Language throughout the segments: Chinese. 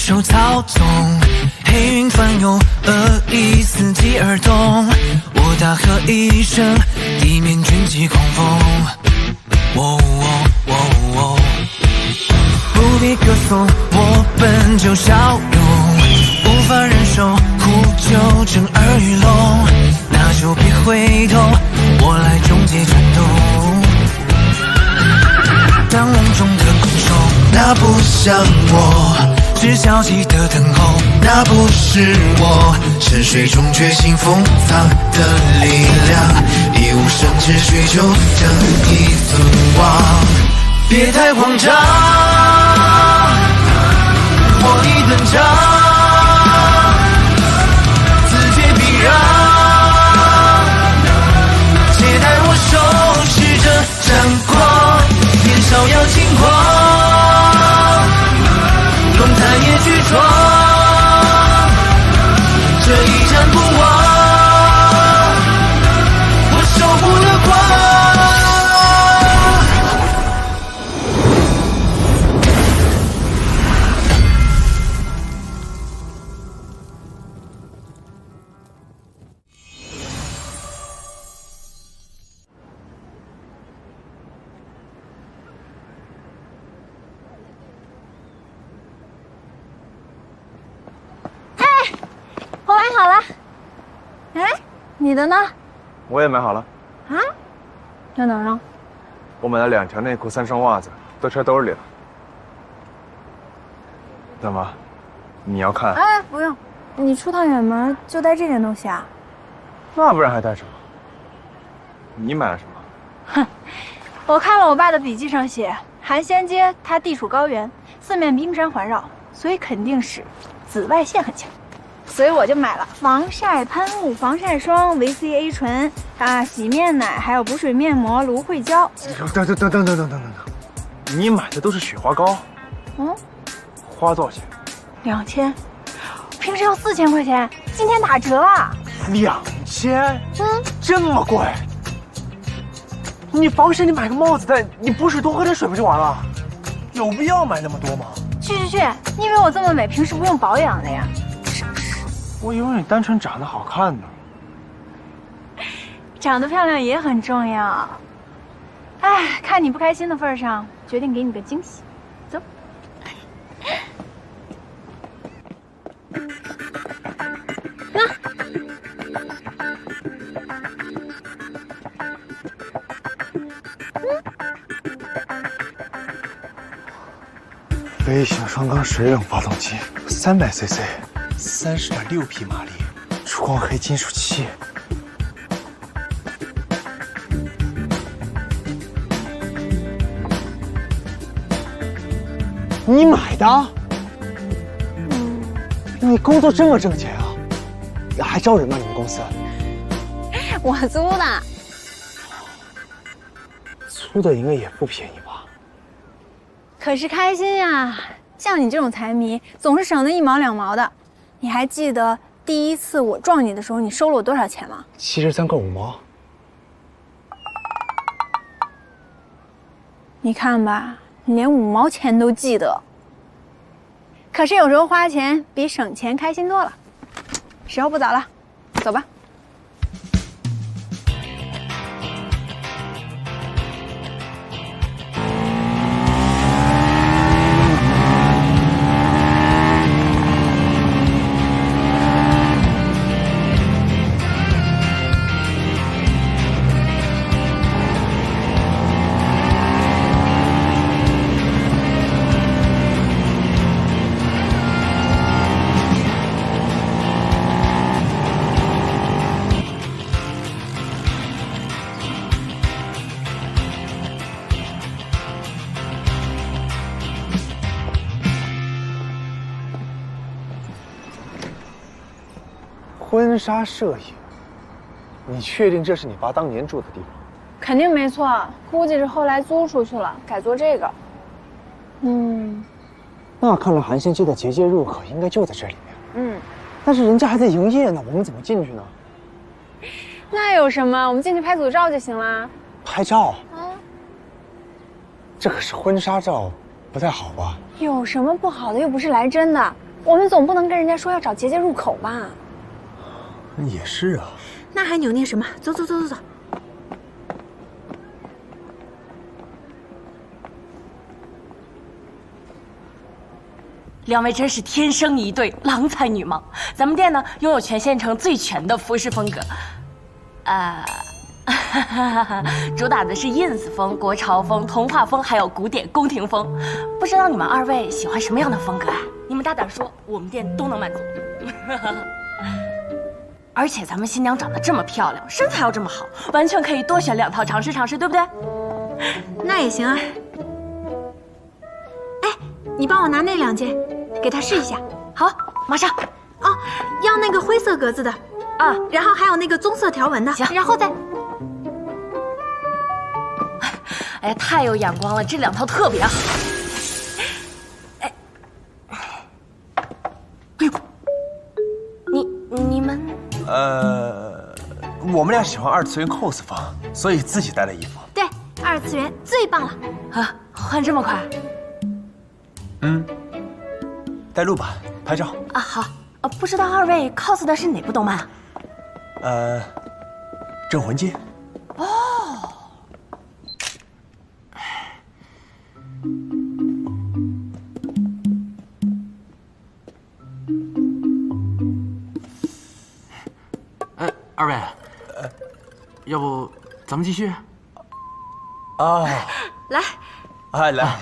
手操纵，黑云翻涌，恶意伺机而动。我大喝一声，地面卷起狂风。不必歌颂，我本就骁勇，无法忍受苦酒震耳欲聋，那就别回头，我来终结战斗。当笼中的困兽，那不像我，是消极的等候，那不是我，沉睡中觉醒封藏的力量，一无生之需就正义存亡，别太慌张，火力断肠，自觉避让，且待我收拾这战光，年少要轻狂，龙潭也巨壮，这一战不忘，我守护的光。我买好了。哎，你的呢？我也买好了。啊？在哪儿呢？我买了2条内裤、3双袜子，都揣兜里了。怎么？你要看？哎，不用，你出趟远门就带这点东西啊？那不然还带什么？你买了什么？哼，我看了我爸的笔记上写，寒仙街它地处高原，四面冰山环绕，所以肯定是紫外线很强。所以我就买了防晒喷雾、防晒霜、维 C A 醇啊、洗面奶，还有补水面膜、芦荟胶。等，你买的都是雪花膏。嗯，花多少钱？2000，平时要4000块钱，今天打折啊！2000？这么贵？你防晒，你买个帽子戴，你不是多喝点水不就完了？有必要买那么多吗？去，你以为我这么美，平时不用保养的呀？我以为你单纯长得好看呢。长得漂亮也很重要。哎，看你不开心的份上，决定给你个惊喜。走。飞行双缸水冷发动机，300cc。30.6匹马力，珠光黑金属漆。你买的？你工作这么挣钱啊？还招人吗？你们公司？我租的。租的应该也不便宜吧？可是开心呀！像你这种财迷，总是省那1毛2毛的。你还记得第一次我撞你的时候，你收了我多少钱吗73块5毛。你看吧，你连5毛钱都记得。可是有时候花钱比省钱开心多了。时候不早了，走吧。婚纱摄影，你确定这是你爸当年住的地方？肯定没错，估计是后来租出去了，改做这个。那看来韩仙街的结界入口应该就在这里面。但是人家还在营业呢，我们怎么进去呢？那有什么？我们进去拍组照就行了。拍照？这可是婚纱照，不太好吧？有什么不好的？又不是来真的。我们总不能跟人家说要找结界入口吧？也是啊。那还扭捏什么？走走走走走。两位真是天生一对，郎才女貌。咱们店呢，拥有全县城最全的服饰风格，主打的是 ins 风、国潮风、童话风，还有古典宫廷风。不知道你们二位喜欢什么样的风格啊？你们大胆说，我们店都能满足。而且咱们新娘长得这么漂亮，身材又这么好，完全可以多选2套尝试尝试，对不对？那也行啊。哎，你帮我拿那2件，给她试一下。好，马上。哦，要那个灰色格子的啊，然后还有那个棕色条纹的。行，然后再……哎呀，太有眼光了，这2套特别好。哎，你们？我们俩喜欢2次元 cos 风，所以自己带了衣服。对，2次元最棒了。啊，换这么快？带路吧，拍照。啊，好。不知道二位 cos 的是哪部动漫啊？镇魂街。哦。二位，要不咱们继续？啊，来，来，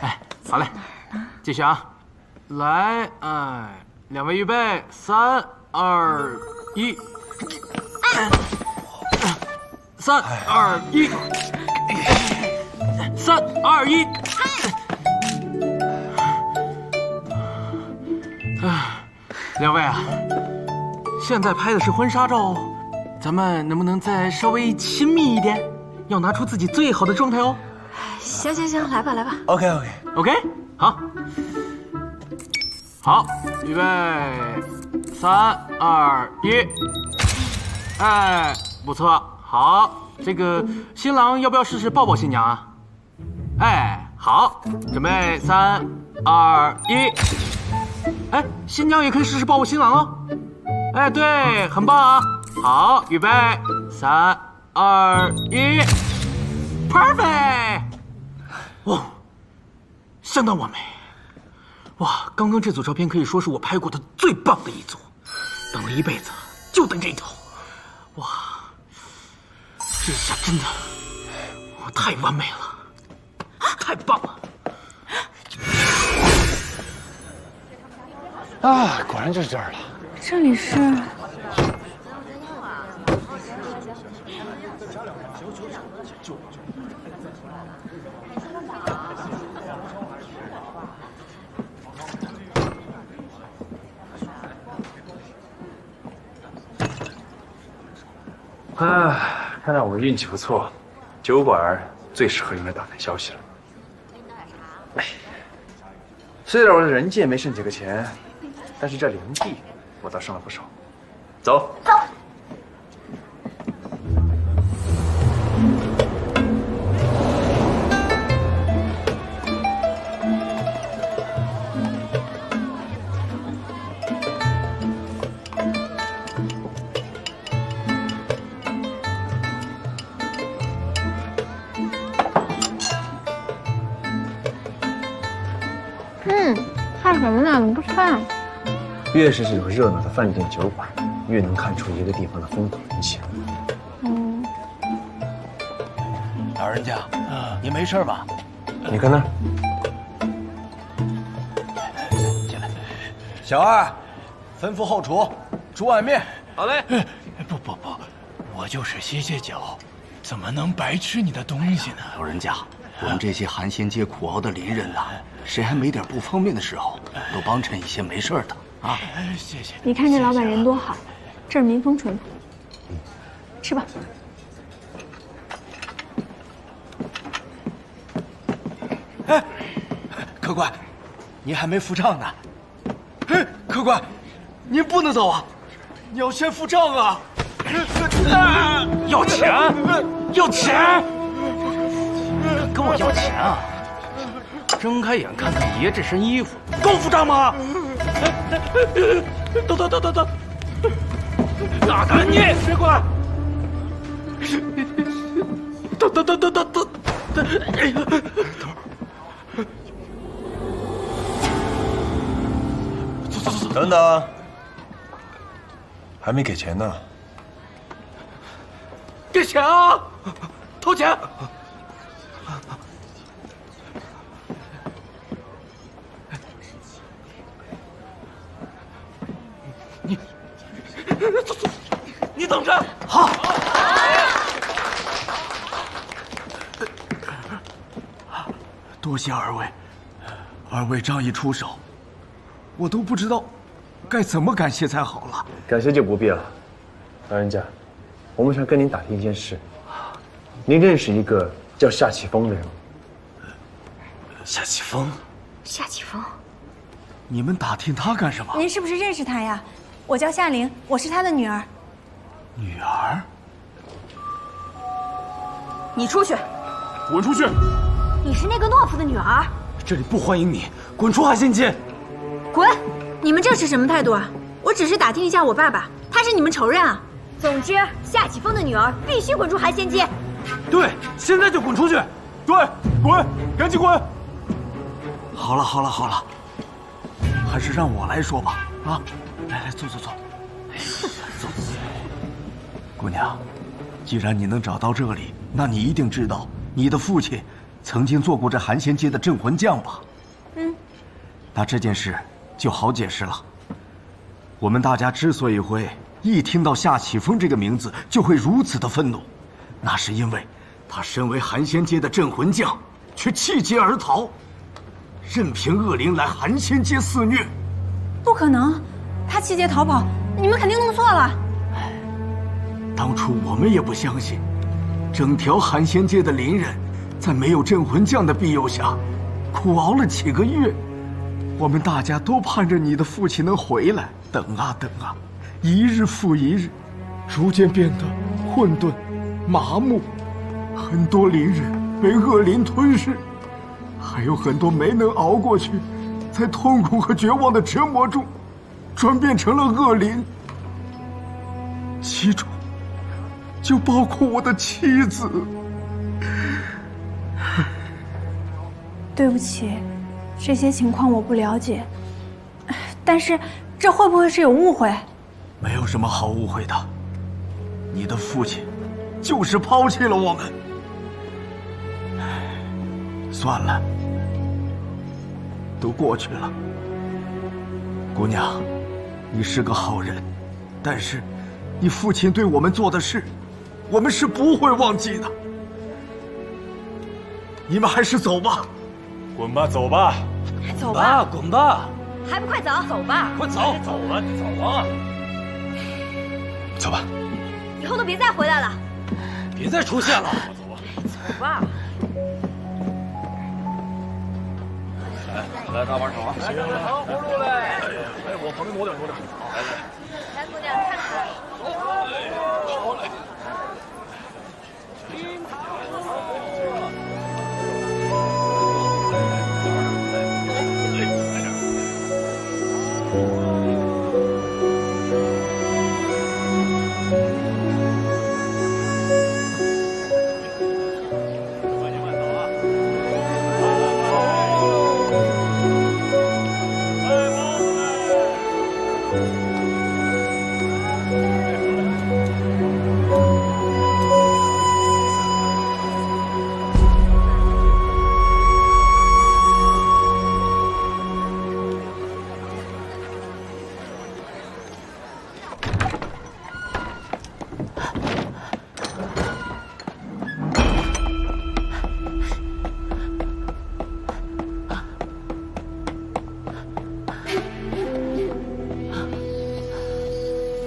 哎，好嘞，继续啊！来，两位预备，3、2、1，3、2、1，3、2、1。两位啊，现在拍的是婚纱照，咱们能不能再稍微亲密一点？要拿出自己最好的状态哦。行，来吧。OK， 好，好，预备，3、2、1，哎，不错，好，这个新郎要不要试试抱抱新娘啊？哎，好，准备3、2、1，哎，新娘也可以试试抱抱新郎哦。哎，对，很棒啊！好，预备，3、2、1 ，perfect！ 哇，相当完美！哇，刚刚这组照片可以说是我拍过的最棒的一组，等了一辈子，就等这一套。哇，这下真的，哇，太完美了，太棒了！啊，果然就是这儿了。这里是……看来我运气不错，酒馆最适合用来打探消息了。哎，虽然我的人界没剩几个钱，但是这灵地我倒剩了不少。走。看什么呢？你不吃饭？越是这种热闹的饭店酒馆，越能看出一个地方的风土人情。老人家，您没事吧？你看那儿，进来。小二，吩咐后厨煮碗面。好嘞。不，我就是歇歇脚，怎么能白吃你的东西呢？老人家，我们这些寒鲜街苦熬的邻人呐，谁还没点不方便的时候，都帮衬一些没事的啊。谢谢。你看这老板人多好，这儿民风淳朴。吃吧。哎，客官，您还没付账呢。哎，客官，您不能走啊，你要先付账啊。要钱？要钱？跟我要钱啊？睁开眼看看爷这身衣服，够付账吗？等，大胆你！别过来！等！哎呀，走！等等，还没给钱呢。给钱啊！掏钱！你等着！好。多谢二位，二位仗义出手，我都不知道该怎么感谢才好了。感谢就不必了，老人家，我们想跟您打听一件事。您认识一个叫夏启峰的人吗？夏启峰？夏启峰，你们打听他干什么？您是不是认识他呀？我叫夏玲，我是他的女儿。女儿？你出去！滚出去！你是那个懦夫的女儿。这里不欢迎你，滚出海鲜街！滚！你们这是什么态度啊？我只是打听一下我爸爸，他是你们仇人啊。总之，夏启峰的女儿必须滚出海鲜街。对，现在就滚出去！对，滚，赶紧滚！好了，还是让我来说吧。啊，来，坐。坐。姑娘，既然你能找到这里，那你一定知道你的父亲曾经做过这寒仙街的镇魂将吧？那这件事就好解释了。我们大家之所以会一听到夏启峰这个名字就会如此的愤怒，那是因为他身为寒仙街的镇魂将，却弃街而逃，任凭恶灵来寒仙街肆虐。不可能，他弃街逃跑，你们肯定弄错了。当初我们也不相信，整条寒仙街的邻人，在没有镇魂将的庇佑下，苦熬了几个月。我们大家都盼着你的父亲能回来，等啊，一日复一日，逐渐变得混沌、麻木。很多邻人被恶灵吞噬，还有很多没能熬过去，在痛苦和绝望的折磨中，转变成了恶灵。其中就包括我的妻子。对不起，这些情况我不了解，但是这会不会是有误会？没有什么好误会的，你的父亲就是抛弃了我们。算了，都过去了。姑娘，你是个好人，但是你父亲对我们做的事，我们是不会忘记的。你们还是走吧。滚吧，走吧，走吧，滚吧，还不快走？走吧，快走！走了，你走啊！走吧。以后都别再回来了。别再出现了。走吧。来，大把手啊！行，糖葫芦嘞！哎，我旁边挪点。来，姑娘看看。好嘞。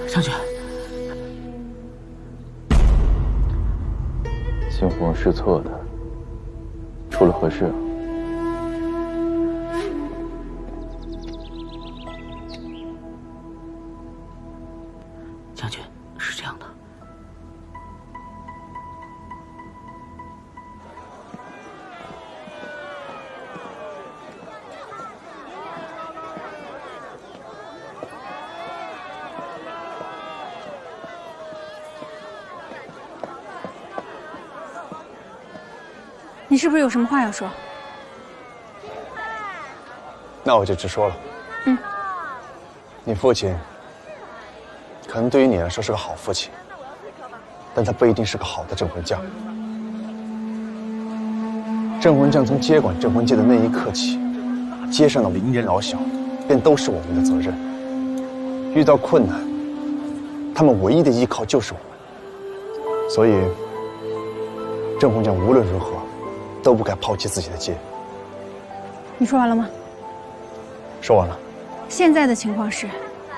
将军，先父王是错的，出了何事啊？将军，是这样的。你是不是有什么话要说？那我就直说了。你父亲可能对于你来说是个好父亲，但他不一定是个好的镇魂将。镇魂将从接管镇魂界的那一刻起，街上的邻人老小，便都是我们的责任。遇到困难，他们唯一的依靠就是我们。所以，镇魂将无论如何都不该抛弃自己的街。你说完了吗？说完了。现在的情况是，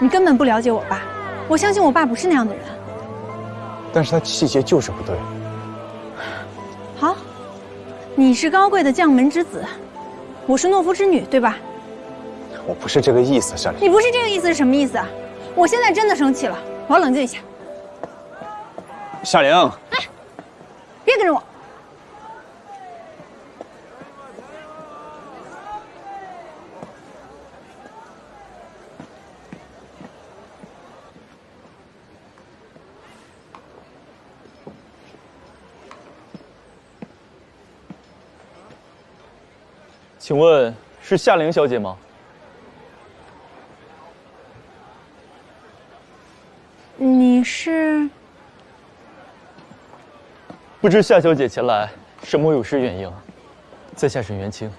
你根本不了解我爸。我相信我爸不是那样的人。但是他气节就是不对。好，你是高贵的将门之子，我是懦夫之女，对吧？我不是这个意思，夏玲。你不是这个意思是什么意思啊？我现在真的生气了，我要冷静一下。夏玲，来，别跟着我。请问是夏玲小姐吗？你是？不知夏小姐前来是某有失远迎，在下沈元清，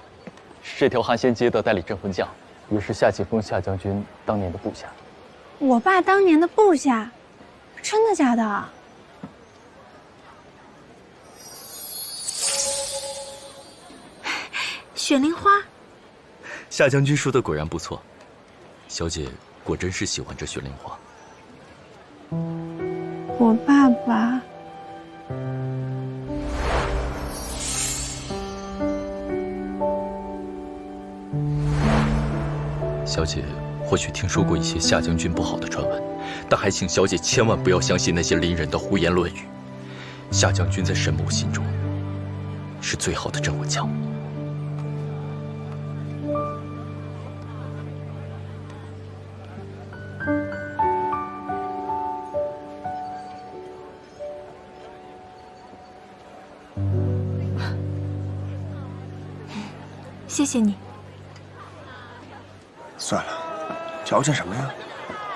是这条寒仙街的代理镇魂将，也是夏景峰夏将军当年的部下。我爸当年的部下，真的假的？雪灵花，夏将军说的果然不错，小姐果真是喜欢这雪灵花。我爸爸，小姐或许听说过一些夏将军不好的传闻，但还请小姐千万不要相信那些邻人的胡言乱语。夏将军在沈某心中是最好的镇魂将。谢谢你。算了，矫情什么呀？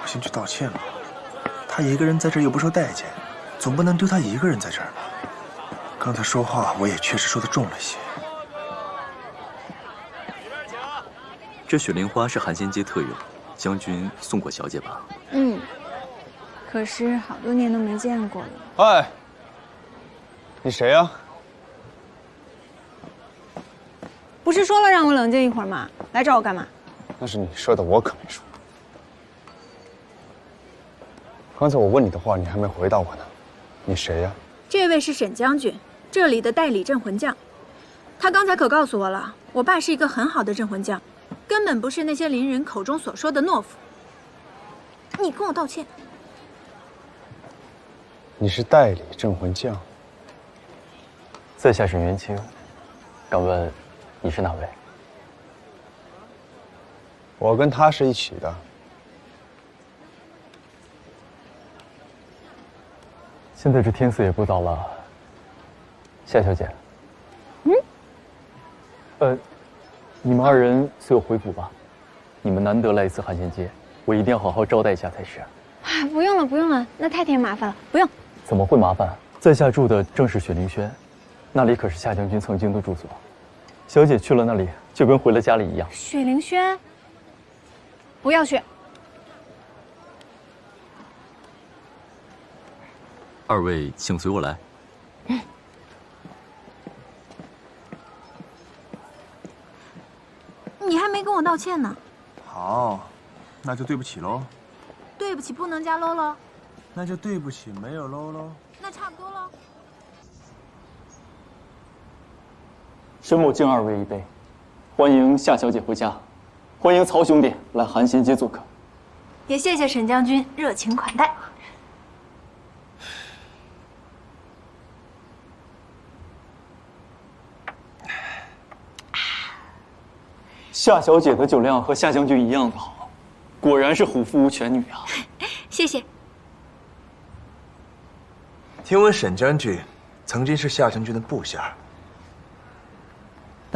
我先去道歉吧。他一个人在这儿又不受待见，总不能丢他一个人在这儿吧？刚才说话我也确实说的重了些。这雪灵花是寒仙街特有，将军送过小姐吧？可是好多年都没见过了。哎，你谁呀？不是说了让我冷静一会儿吗？来找我干嘛？那是你说的，我可没说。刚才我问你的话，你还没回答我呢。你谁呀？这位是沈将军，这里的代理镇魂将。他刚才可告诉我了，我爸是一个很好的镇魂将，根本不是那些邻人口中所说的懦夫。你跟我道歉。你是代理镇魂将。在下沈元清，敢问你是哪位？我跟他是一起的。现在这天色也不早了，夏小姐。你们二人随我回府吧。你们难得来一次寒仙街，我一定要好好招待一下才是。不用了，不用了，那太添麻烦了，不用。怎么会麻烦？在下住的正是雪灵轩，那里可是夏将军曾经的住所。小姐去了那里，就跟回了家里一样。雪灵轩，不要去。二位请随我来。你还没跟我道歉呢。好，那就对不起喽。对不起，不能加喽喽。那就对不起，没有喽喽。那差不多喽。沈某敬二位一杯，欢迎夏小姐回家，欢迎曹兄弟来寒仙街做客。也谢谢沈将军热情款待。夏小姐的酒量和夏将军一样的好，果然是虎父无犬女啊！谢谢。听闻沈将军曾经是夏将军的部下，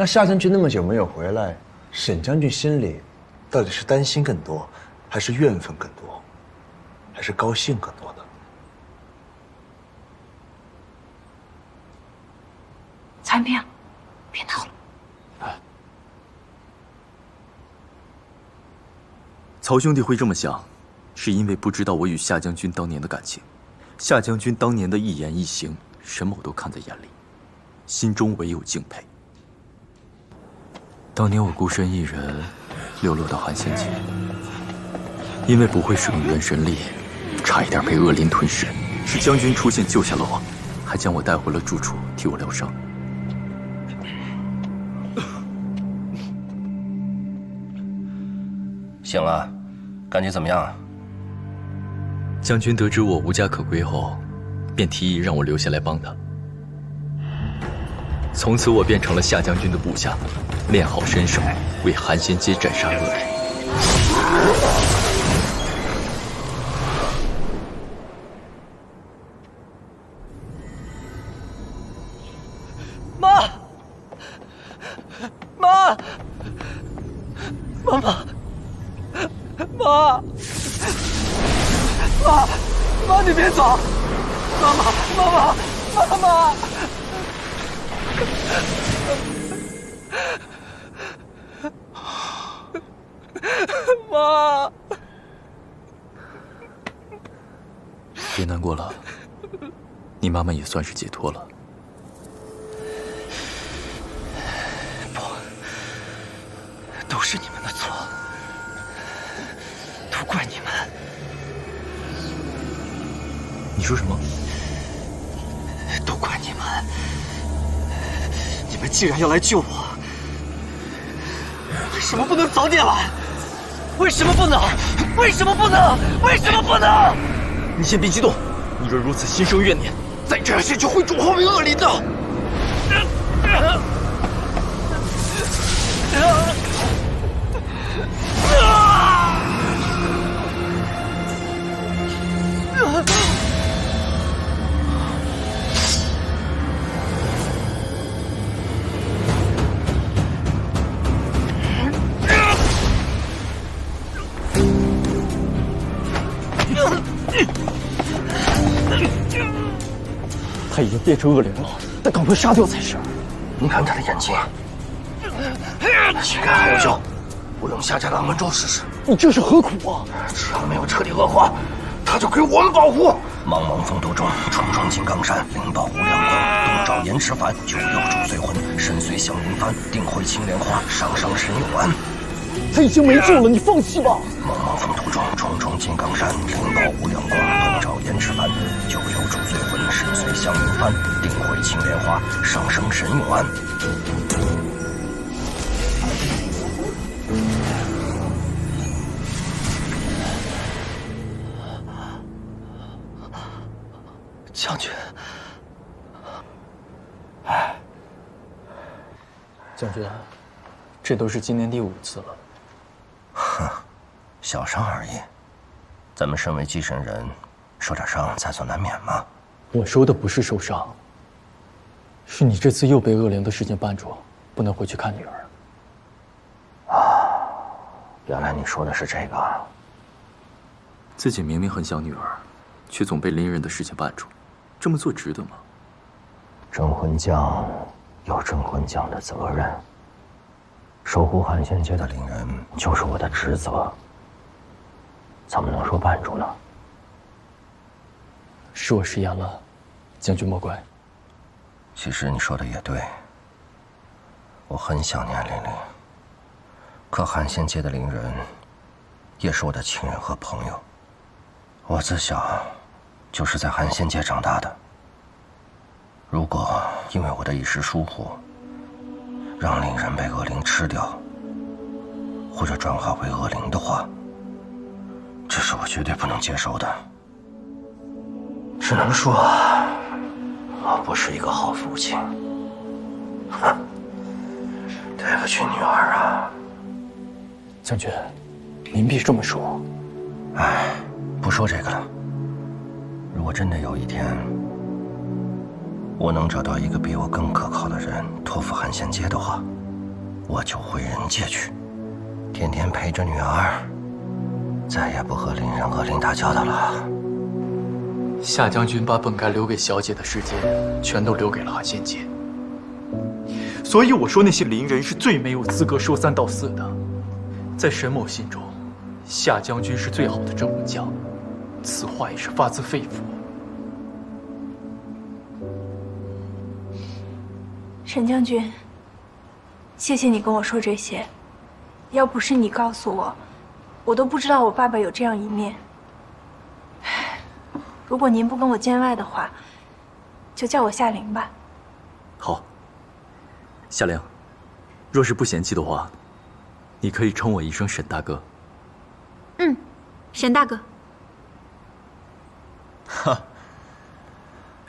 那夏将军那么久没有回来，沈将军心里到底是担心更多，还是怨愤更多，还是高兴更多呢？残兵，别闹了。曹兄弟会这么想，是因为不知道我与夏将军当年的感情。夏将军当年的一言一行，沈某都看在眼里，心中唯有敬佩。当年我孤身一人流落到寒仙界，因为不会使用元神力，差一点被恶灵吞噬。是将军出现救下了我，还将我带回了住处，替我疗伤。醒了，感觉怎么样？将军得知我无家可归后，便提议让我留下来帮他。从此我变成了夏将军的部下，练好身手，为寒仙街斩杀恶灵。妈，妈，妈妈。妈，妈，你别走！妈妈，妈，别难过了，你妈妈也算是解脱了。不，都是你们的错。都怪你们！你说什么？都怪你们！你们既然要来救我，为什么不能早点来？为什么不能？为什么不能？为什么不能？你先别激动，你若如此心生怨念，再这样下去会转化为恶灵的。他已经变成恶灵了，得赶快杀掉才是。你看他的眼睛，应该还有救，不用下寨狼门州试试。你这是何苦啊？只要没有彻底恶化，他就归我们保护。茫茫风途中，重重金刚山，灵宝无量光，东照延迟幡，九幽主随魂，身随祥云幡，定会青莲花，上上神永安。他已经没救了，你放弃吧。茫茫风途中，重重金刚山，灵宝无量光，东照延迟幡，九幽主随魂，身随祥云幡，定会青莲花，上升神永安。将军，将军，这都是今年第5次了。哼，小伤而已。咱们身为祭神人，受点伤在所难免嘛。我说的不是受伤，是你这次又被恶灵的事情绊住，不能回去看女儿。啊，原来你说的是这个。自己明明很想女儿，却总被灵人的事情绊住，这么做值得吗？镇魂将有镇魂将的责任，守护寒仙街的灵人就是我的职责，怎么能说绊住呢？是我食言了，将军莫怪。其实你说的也对，我很想念玲玲，可寒仙街的灵人也是我的亲人和朋友。我自小就是在寒仙界长大的，如果因为我的一时疏忽，让灵人被恶灵吃掉，或者转化为恶灵的话，这是我绝对不能接受的。只能说，我不是一个好父亲。哼，对不起女儿啊。将军，您别这么说。哎，不说这个了。如果真的有一天，我能找到一个比我更可靠的人托付寒仙街的话，我就回人界去，天天陪着女儿，再也不和林人恶灵打交道了。夏将军把本该留给小姐的时间，全都留给了韩仙杰。所以我说那些邻人是最没有资格说三道四的。在沈某心中，夏将军是最好的镇魂将，此话也是发自肺腑。沈将军，谢谢你跟我说这些，要不是你告诉我，我都不知道我爸爸有这样一面。如果您不跟我见外的话，就叫我夏玲吧。好，夏玲，若是不嫌弃的话，你可以称我一声沈大哥。嗯，沈大哥。哈，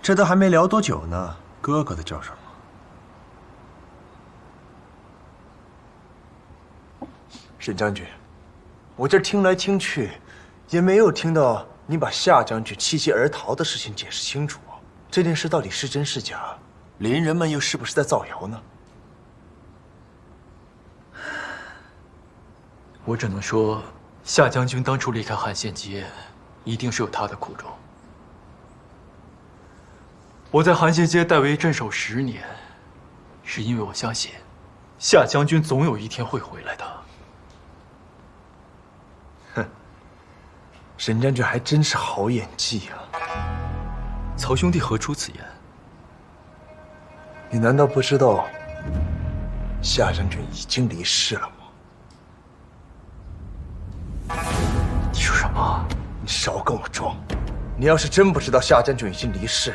这都还没聊多久呢，哥哥的叫什么？沈将军，我这听来听去，也没有听到你把夏将军弃械而逃的事情解释清楚。这件事到底是真是假？邻人们又是不是在造谣呢？我只能说，夏将军当初离开韩县街，一定是有他的苦衷。我在韩县街代为镇守10年，是因为我相信，夏将军总有一天会回来的。哼，沈将军还真是好演技啊！曹兄弟何出此言？你难道不知道夏将军已经离世了吗？你说什么？你少跟我装！你要是真不知道夏将军已经离世，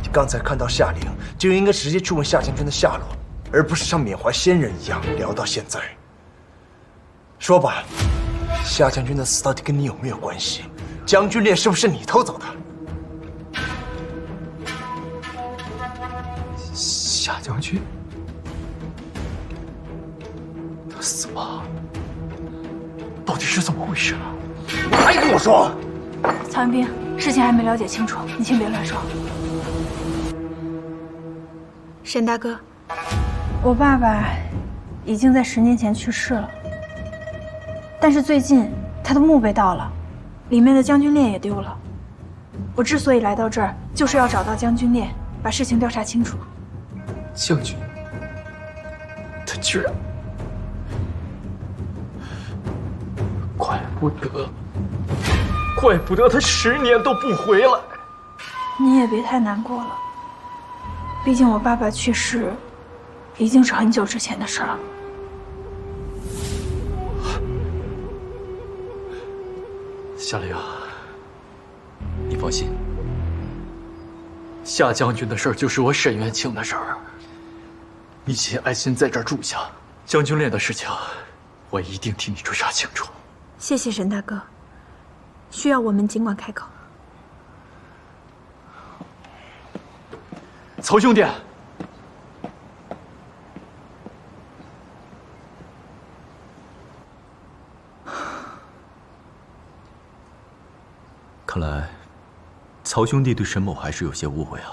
你刚才看到夏玲就应该直接去问夏将军的下落，而不是像缅怀先人一样聊到现在。说吧，夏将军的死到底跟你有没有关系？将军链是不是你偷走的？夏将军，他死了，到底是怎么回事啊？还跟我说！曹元兵，事情还没了解清楚，你先别乱说。沈大哥，我爸爸已经在10年前去世了，但是最近他的墓被盗了，里面的将军链也丢了。我之所以来到这儿，就是要找到将军链，把事情调查清楚。将军，他居然……怪不得他10年都不回来。你也别太难过了，毕竟我爸爸去世已经是很久之前的事了。夏玲，你放心，夏将军的事儿就是我沈元庆的事儿。你先安心在这儿住下，将军链的事情，我一定替你追查清楚。谢谢沈大哥，需要我们尽管开口。曹兄弟，看来曹兄弟对沈某还是有些误会啊。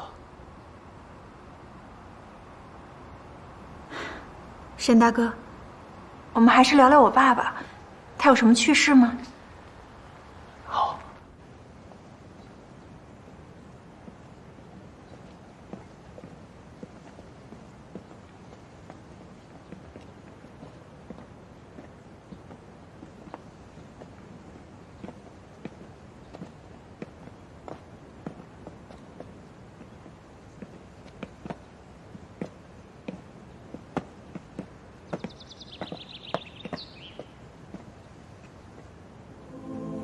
沈大哥，我们还是聊聊我爸爸，他有什么趣事吗？好。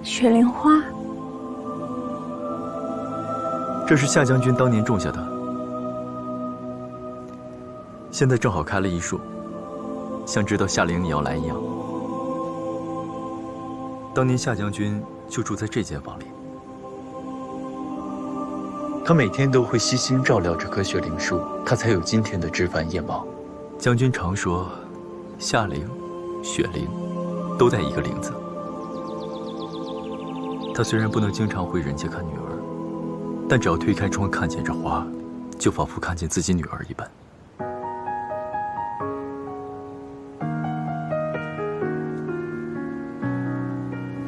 雪莲花，这是夏将军当年种下的，现在正好开了一树，像知道夏玲你要来一样。当年夏将军就住在这间房里，他每天都会悉心照料这棵雪灵树，他才有今天的枝繁叶茂。将军常说，夏灵、雪灵都带一个灵字。他虽然不能经常回人家看女儿，但只要推开窗看见这花，就仿佛看见自己女儿一般。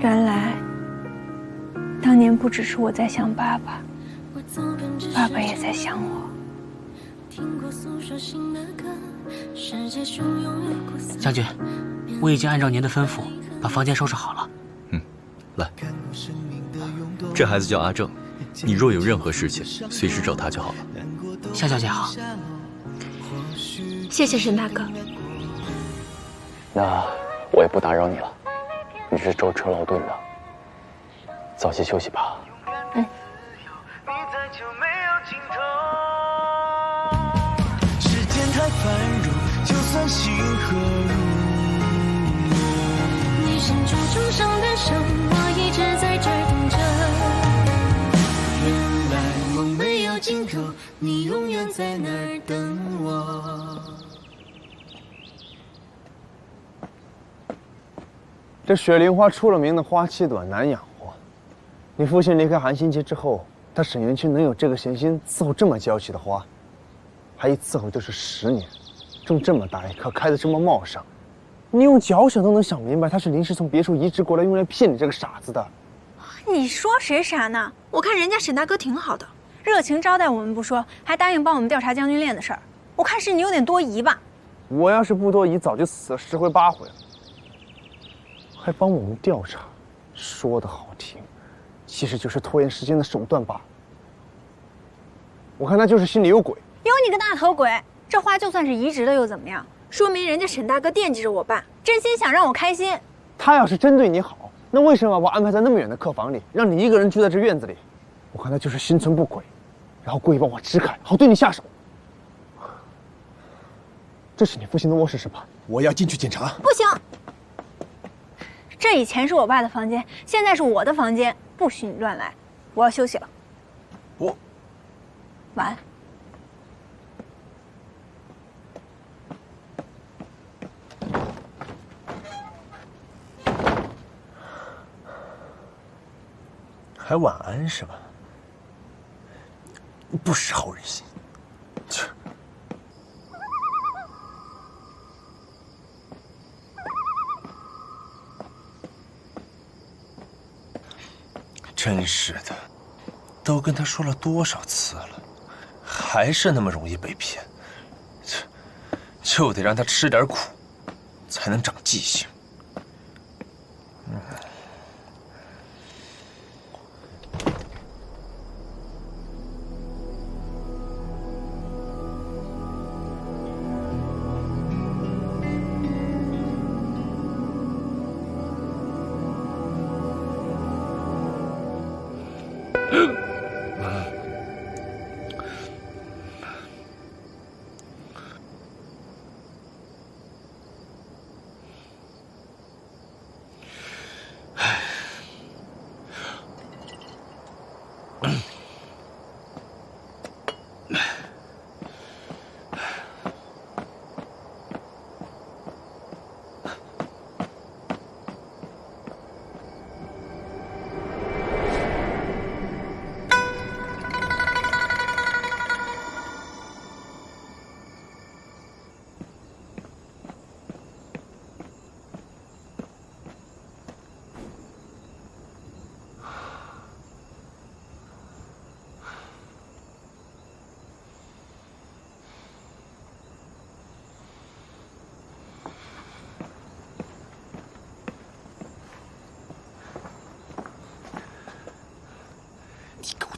原来，当年不只是我在想爸爸，爸爸也在想我。将军，我已经按照您的吩咐把房间收拾好了。来，这孩子叫阿正，你若有任何事情，随时找他就好了。夏小姐好。谢谢沈大哥。那我也不打扰你了，你是舟车劳顿的，早些休息吧。时间太繁荣，就算星河如你身处重伤的伤，我一直在这儿等着。原来梦没有尽头，你永远在那儿等我。这雪莲花出了名的花期短，难养活。你父亲离开韩新杰之后，他沈元清能有这个闲心伺候这么娇气的花，还一伺候就是10年，种这么大一棵，开得这么茂盛，你用脚想都能想明白，他是临时从别处移植过来，用来骗你这个傻子的。你说谁傻呢？我看人家沈大哥挺好的，热情招待我们不说，还答应帮我们调查将军链的事儿。我看是你有点多疑吧？我要是不多疑，早就死了10回8回了。还帮我们调查，说的好听，其实就是拖延时间的手段罢了。我看他就是心里有鬼。有你个大头鬼！这花就算是移植的又怎么样？说明人家沈大哥惦记着我爸，真心想让我开心。他要是真对你好，那为什么把我安排在那么远的客房里，让你一个人住在这院子里？我看他就是心存不轨，然后故意帮我支开，好对你下手。这是你父亲的卧室是吧？我要进去检查。不行。这以前是我爸的房间，现在是我的房间，不许你乱来。我要休息了。晚安。还晚安是吧？不识好人心。切。真是的，都跟他说了多少次了，还是那么容易被骗。就得让他吃点苦，才能长记性。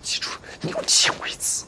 记住，你要欠我一次。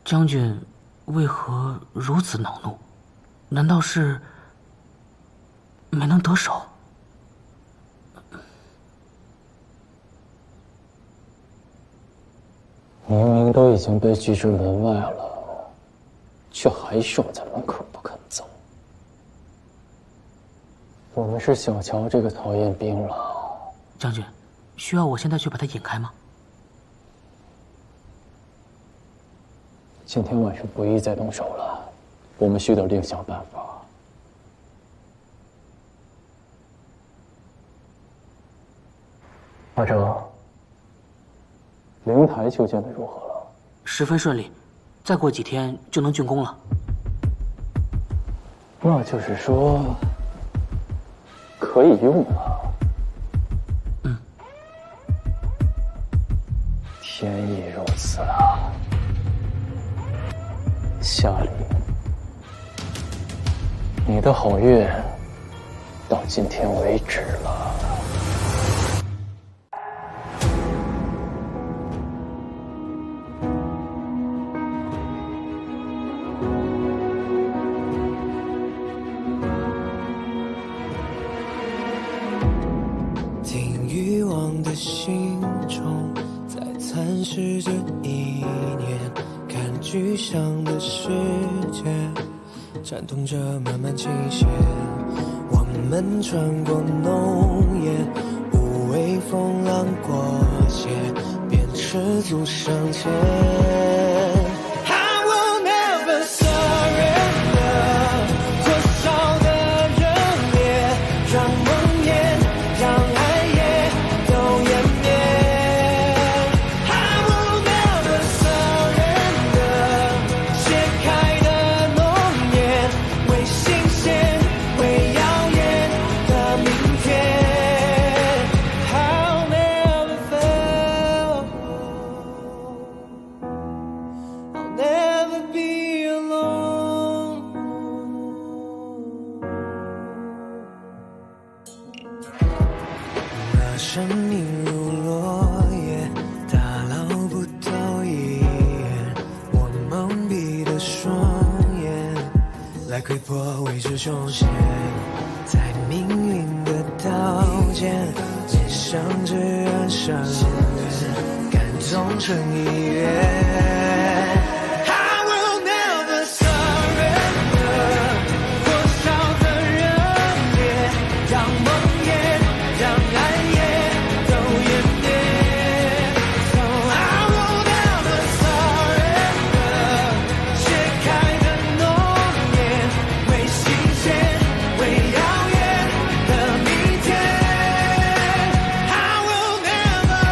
将军为何如此恼怒？难道是没能得手？明明都已经被拒之门外了，却还守在门口不肯走。我们是小乔这个讨厌兵了。将军，需要我现在去把他引开吗？今天晚上不宜再动手了，我们须得另想办法。阿哲，灵台修建的如何了？十分顺利，再过几天就能竣工了。那就是说，可以用了。天意如此啊，夏令，你的好运到今天为止了。听欲望的心中在蚕食着一念，看具象的世界颤动着慢慢倾斜。我们穿过浓烟，无畏风浪过界，便赤足上前。I will never surrender， 多少的热烈，让梦魇，让爱也都湮灭。I will never surrender， 揭开的浓烟，为新鲜，为耀眼的明天。I'll never fail， I'll never be alone。那生命如落叶，打捞不到一眼，我蒙蔽的双眼，来窥破未知凶险，在命运的刀尖，面向至暗伤源，感动成一缘。I will never surrender， 多少的热烈，让梦魇，让爱也都湮灭。So I will never surrender， 揭开的浓烟，为新鲜，为耀眼的明天。I will never，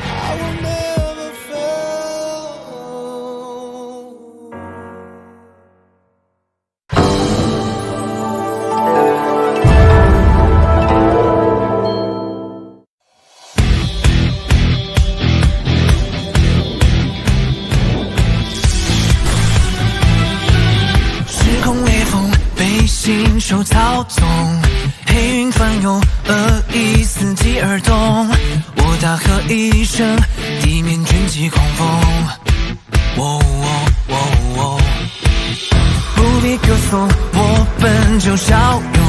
I will never fail。时空裂缝被信手操纵，黑云翻涌，恶意伺机而动。我大喝一声，地面卷起狂风。不必歌颂，我本就骁勇，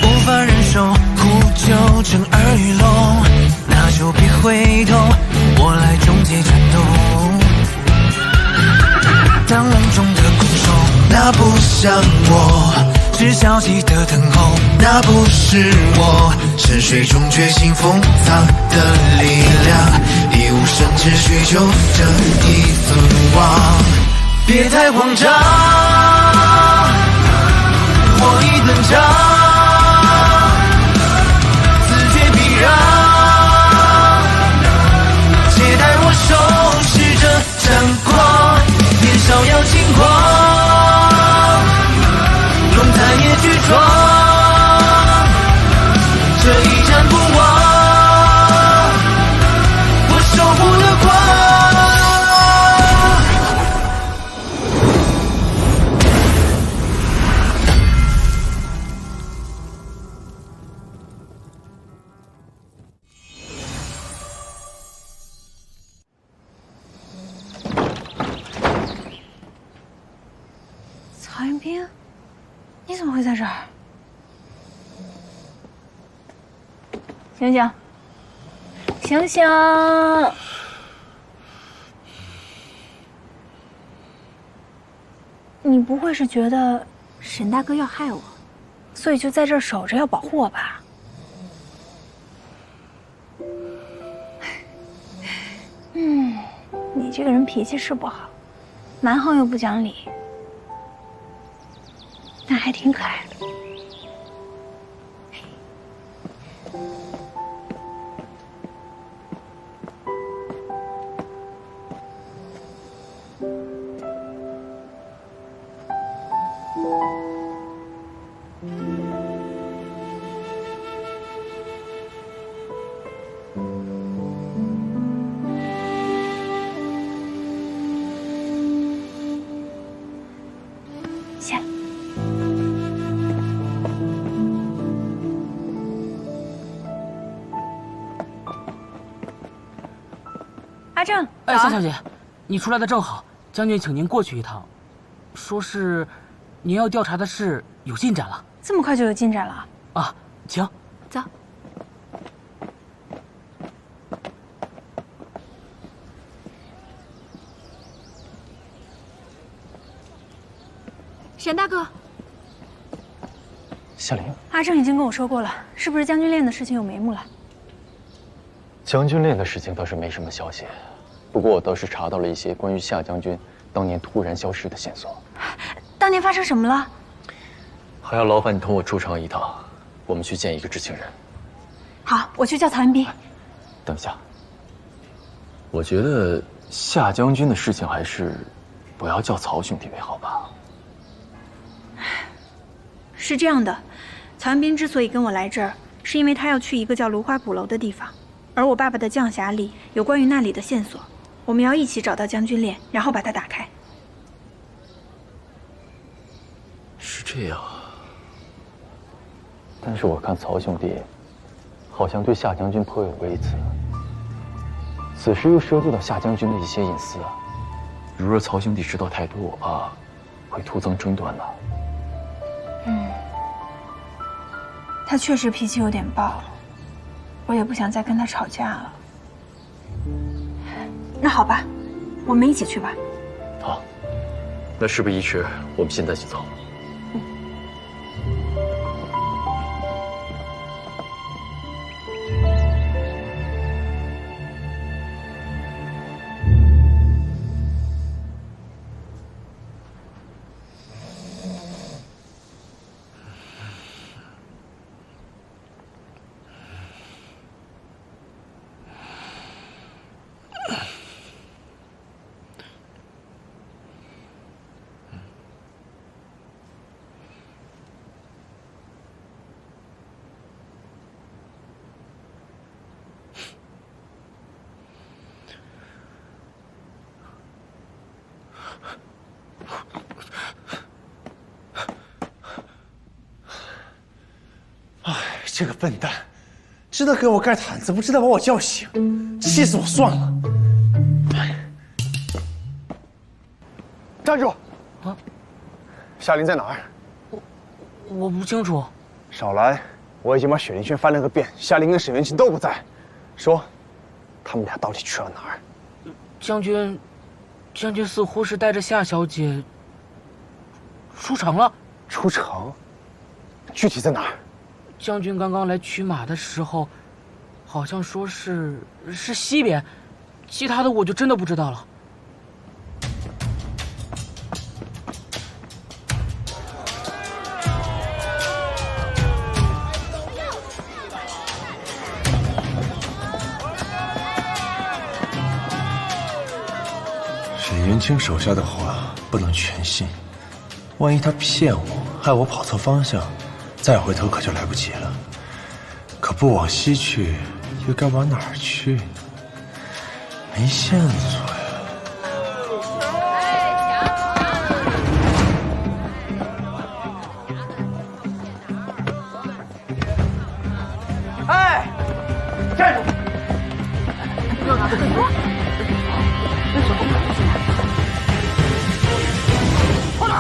无法忍受苦酒震耳欲聋，那就别回头，我来终结战斗。当笼中的空手，那不像我；是消极的等候，那不是我。深水中觉醒封藏的力量，一无生之需求这一尊王。别太慌张，我一顿仗，自觉避让，且待我收拾这战况。年少要轻狂，龙潭也去闯，这一战不忘，我守护事儿。醒醒，醒醒！你不会是觉得沈大哥要害我，所以就在这儿守着要保护我吧？你这个人脾气是不好，蛮横又不讲理，但还挺可爱的。下。阿正，哎，夏小姐，你出来的正好，将军请您过去一趟，说是您要调查的事有进展了。这么快就有进展了？啊，请走。沈大哥，夏玲，阿正已经跟我说过了，是不是将军链的事情有眉目了？将军链的事情倒是没什么消息，不过我倒是查到了一些关于夏将军当年突然消失的线索。当年发生什么了？还要劳烦你同我出城一趟，我们去见一个知情人。好，我去叫曹云斌。等一下，我觉得夏将军的事情还是不要叫曹兄弟为好吧。是这样的，曹云斌之所以跟我来这儿，是因为他要去一个叫芦花鼓楼的地方，而我爸爸的将匣里有关于那里的线索，我们要一起找到将军链，然后把它打开。是这样，但是我看曹兄弟好像对夏将军颇有微词，此事又涉及到夏将军的一些隐私，如若曹兄弟知道太多，我怕会徒增争端呢。他确实脾气有点暴，我也不想再跟他吵架了。那好吧，我们一起去吧。好，那事不宜迟，我们现在就走。这个笨蛋，知道给我盖毯子，不知道把我叫醒，气死我算了。站住！啊，夏玲在哪儿？我不清楚。少来！我已经把雪灵轩翻了个遍，夏玲跟沈元清都不在。说，他们俩到底去了哪儿？将军似乎是带着夏小姐出城了。出城？具体在哪儿？将军刚刚来取马的时候，好像说是西边，其他的我就真的不知道了。沈元清手下的话不能全信，万一他骗我，害我跑错方向，再回头可就来不及了。可不往西去，又该往哪儿去呢？没线索呀。哎，站住！要拿的更多。快点！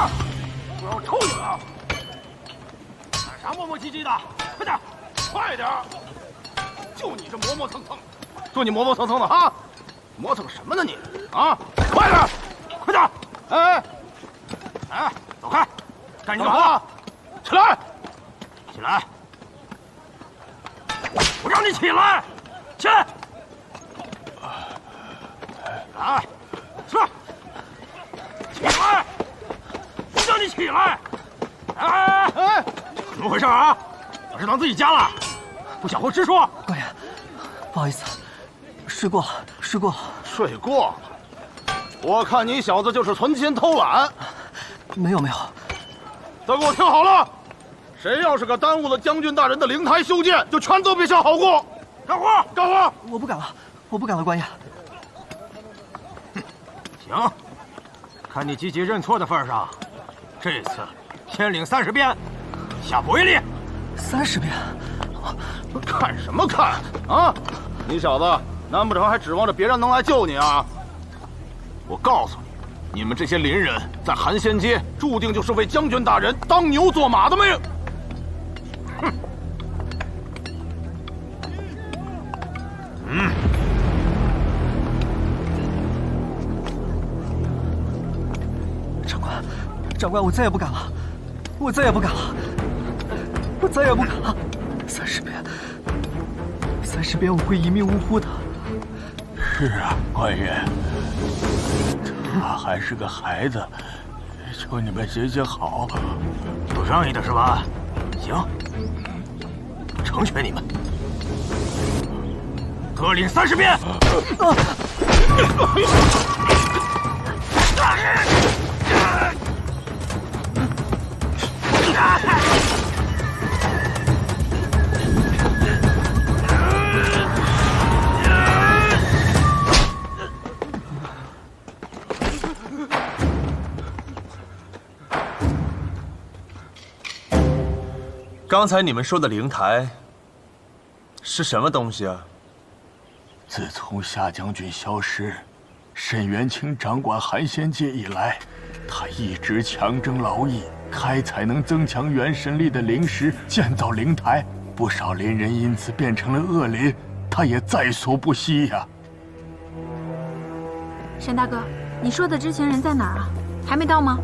我要抽你了！唧唧的，快点，快点！就你这磨磨蹭蹭，就你磨磨蹭蹭的啊！磨蹭什么呢你？啊，快点，快点！哎，哎，走开！干你干嘛？起来，起来！我让你起来，起来！来，是，起来！我让你起来！哎，怎么回事啊？把这当自己家了？不想活直说！官爷，不好意思，睡过了，睡过了。睡过了？我看你小子就是存心偷懒。没有没有。都给我听好了，谁要是个耽误了将军大人的灵台修建，就全都别想好过。干活，干活！我不敢了，我不敢了，官爷。行，看你积极认错的份上，这次先领30鞭，下不为例。30鞭？看什么看啊！你小子难不成还指望着别人能来救你啊？我告诉你，你们这些邻人在寒仙街注定就是为将军大人当牛做马的命。哼！长官，我再也不敢了，我再也不敢了，我再也不敢了。30鞭，我会一命呜呼的。是啊，官爷，他还是个孩子，求你们行行好。不仗义的是吧？行，成全你们，各领30鞭。刚才你们说的灵台是什么东西啊？自从夏将军消失，沈元清掌管寒仙界以来，他一直强征劳役，开采能增强元神力的灵石，建造灵台。不少邻人因此变成了恶灵，他也在所不惜呀。沈大哥，你说的知情人在哪儿啊？还没到吗？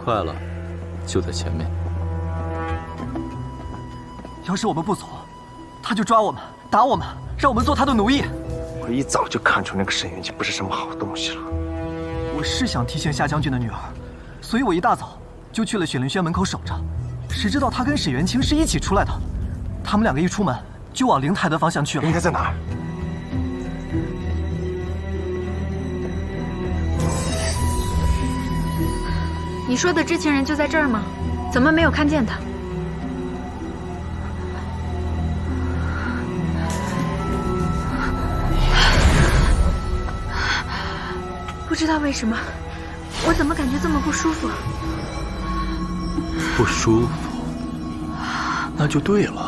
快了，就在前面。要是我们不走，他就抓我们，打我们，让我们做他的奴役。我一早就看出那个沈元清不是什么好东西了。我是想提醒夏将军的女儿，所以我一大早就去了雪灵轩门口守着。谁知道他跟沈元清是一起出来的，他们两个一出门就往灵台的方向去了。灵台在哪儿？你说的知情人就在这儿吗？怎么没有看见他？不知道为什么，我怎么感觉这么不舒服？不舒服，那就对了。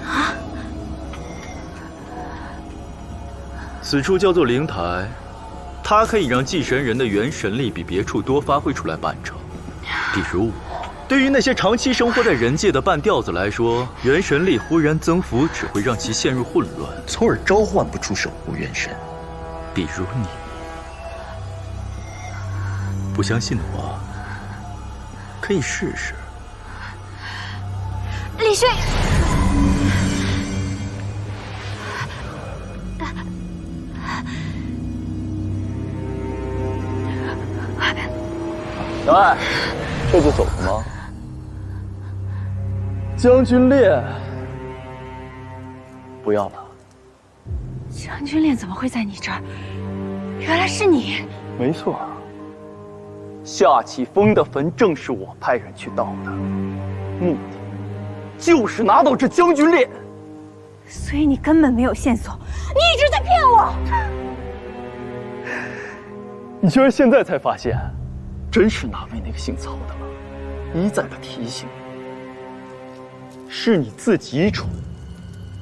啊！此处叫做灵台，它可以让祭神人的元神力比别处多发挥出来半成。比如我，对于那些长期生活在人界的半吊子来说，元神力忽然增幅只会让其陷入混乱，从而召唤不出守护元神。比如你。不相信的话，可以试试。李迅，小爱，这就走了吗？将军链不要了。将军链怎么会在你这儿？原来是你。没错。夏启峰的坟正是我派人去盗的，目的就是拿到这将军链。所以你根本没有线索，你一直在骗我。你居然现在才发现，真是难为那个姓曹的了。一再的提醒你，是你自己蠢，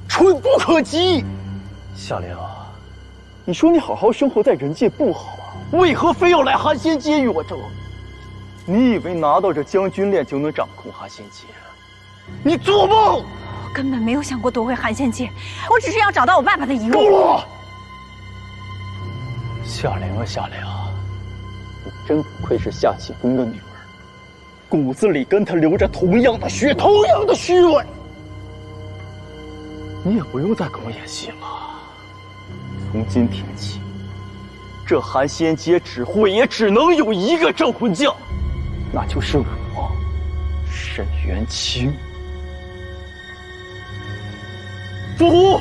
蠢不可及。夏莲啊，你说你好好生活在人界不好啊？为何非要来寒仙街与我争？你以为拿到这将军链就能掌控寒仙街？你做梦！我根本没有想过夺回韩仙阶，我只是要找到我爸爸的遗物。不，夏玲啊夏玲，你真不愧是夏启峰的女儿，骨子里跟他流着同样的血，同样的虚伪。你也不用再跟我演戏了。从今天起，这韩仙阶只会也只能有一个镇魂将，那就是我，沈元清。伏虎，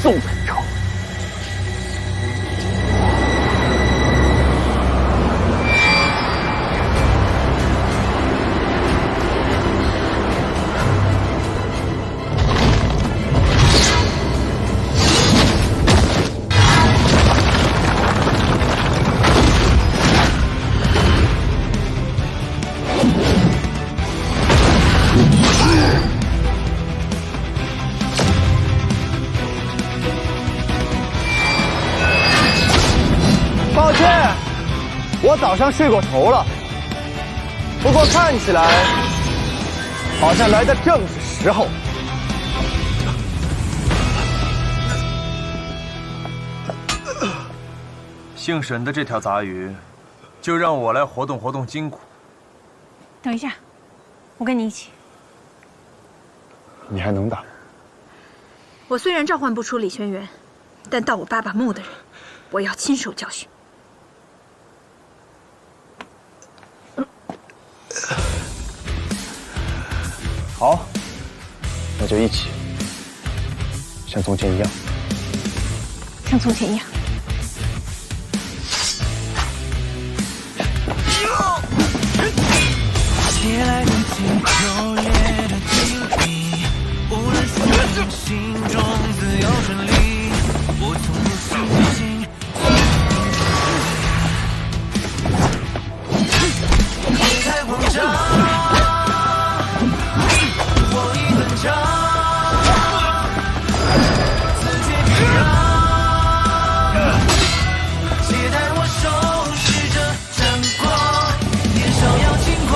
宋本朝。我早上睡过头了，不过看起来好像来的正是时候。姓沈的这条杂鱼，就让我来活动活动筋骨。等一下，我跟你一起。你还能打？我虽然召唤不出李轩辕，但盗我爸爸墓的人，我要亲手教训。好，那就一起，像从前一样。像从前一样。借来人间秋月的记忆，无论思念心中自有顺利，我从不相信。你太慌张，我已很长，自觉避让，期待我收拾着战光，年少要轻狂。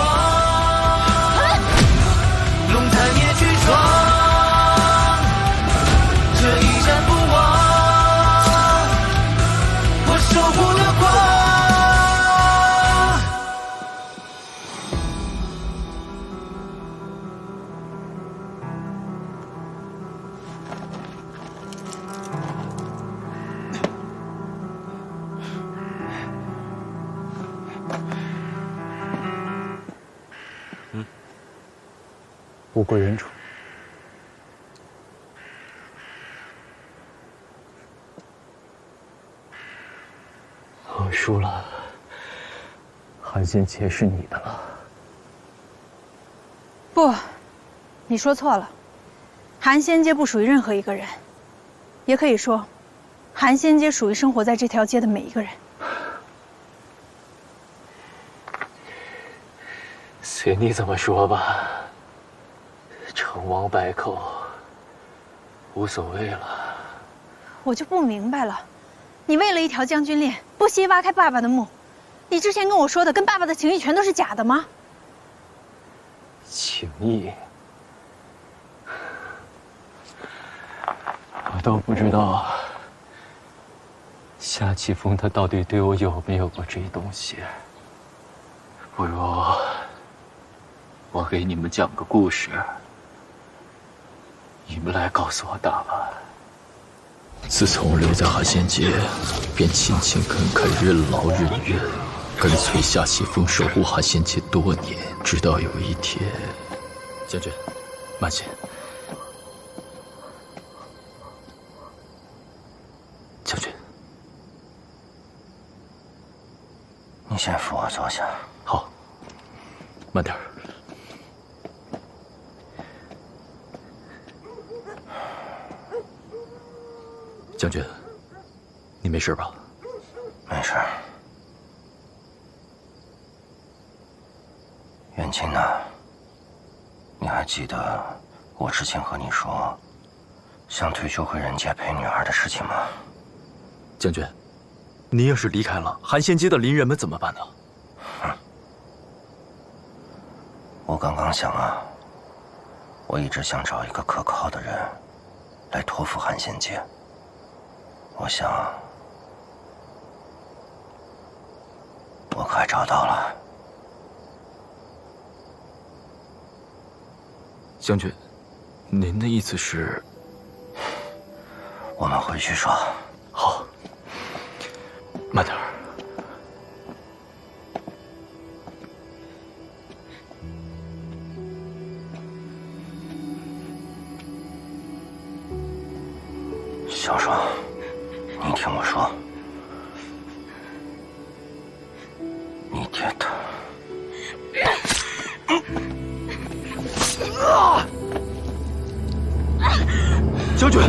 物归原主。我输了，韩仙阶是你的了。不，你说错了。韩仙阶不属于任何一个人，也可以说，韩仙阶属于生活在这条街的每一个人。随你怎么说吧，成王败寇，无所谓了。我就不明白了，你为了一条将军链，不惜挖开爸爸的墓，你之前跟我说的跟爸爸的情谊全都是假的吗？情谊，我都不知道夏启峰他到底对我有没有过这东西。不如我给你们讲个故事，你们来告诉我答案。自从留在寒仙街，便勤勤恳恳、任劳任怨，跟随夏启峰守护寒仙街多年，直到有一天，将军，慢些。将军，你先扶我坐下。好，慢点儿。将军，你没事吧？没事。远近呢？你还记得我之前和你说想退休回人界陪女儿的事情吗？将军，您要是离开了，寒仙街的邻人们怎么办呢？我刚刚想啊，我一直想找一个可靠的人来托付韩仙界。我想，我快找到了。将军，您的意思是？我们回去说。好，慢点儿。小双，你听我说，你爹他。将军，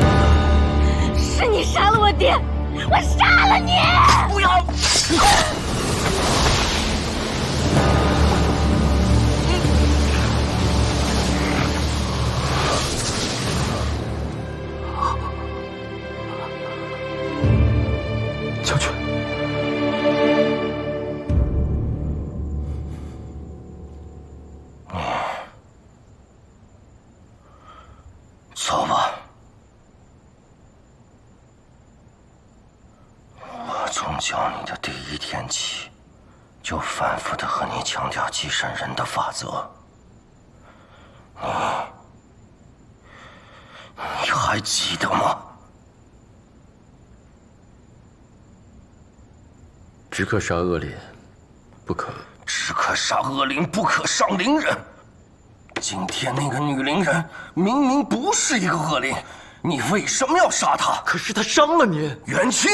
是你杀了我爹，我杀了你！不要！将军，走吧。我从教你的第一天起，就反复的和你强调继承人的法则。你还记得吗？只可杀恶灵，不可。只可杀恶灵，不可伤灵人。今天那个女灵人明明不是一个恶灵，你为什么要杀她？可是她伤了您，元清，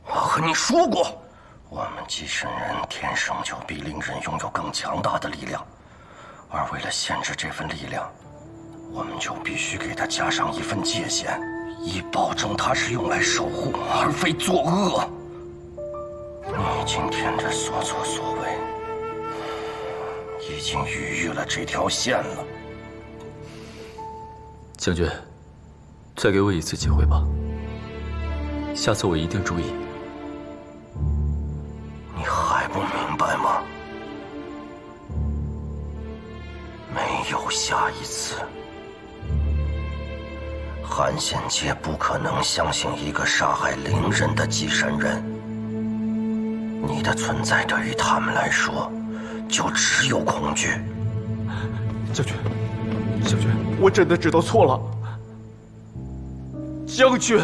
我和你说过，我们继承人天生就比灵人拥有更强大的力量，而为了限制这份力量，我们就必须给他加上一份界限，以保证他是用来守护而非作恶。你今天的所作所为，已经逾越了这条线了。将军，再给我一次机会吧，下次我一定注意。你还不明白吗？没有下一次。韩仙界不可能相信一个杀害灵人的继承人。你的存在对于他们来说，就只有恐惧。将军，将军，我真的知道错了。将军，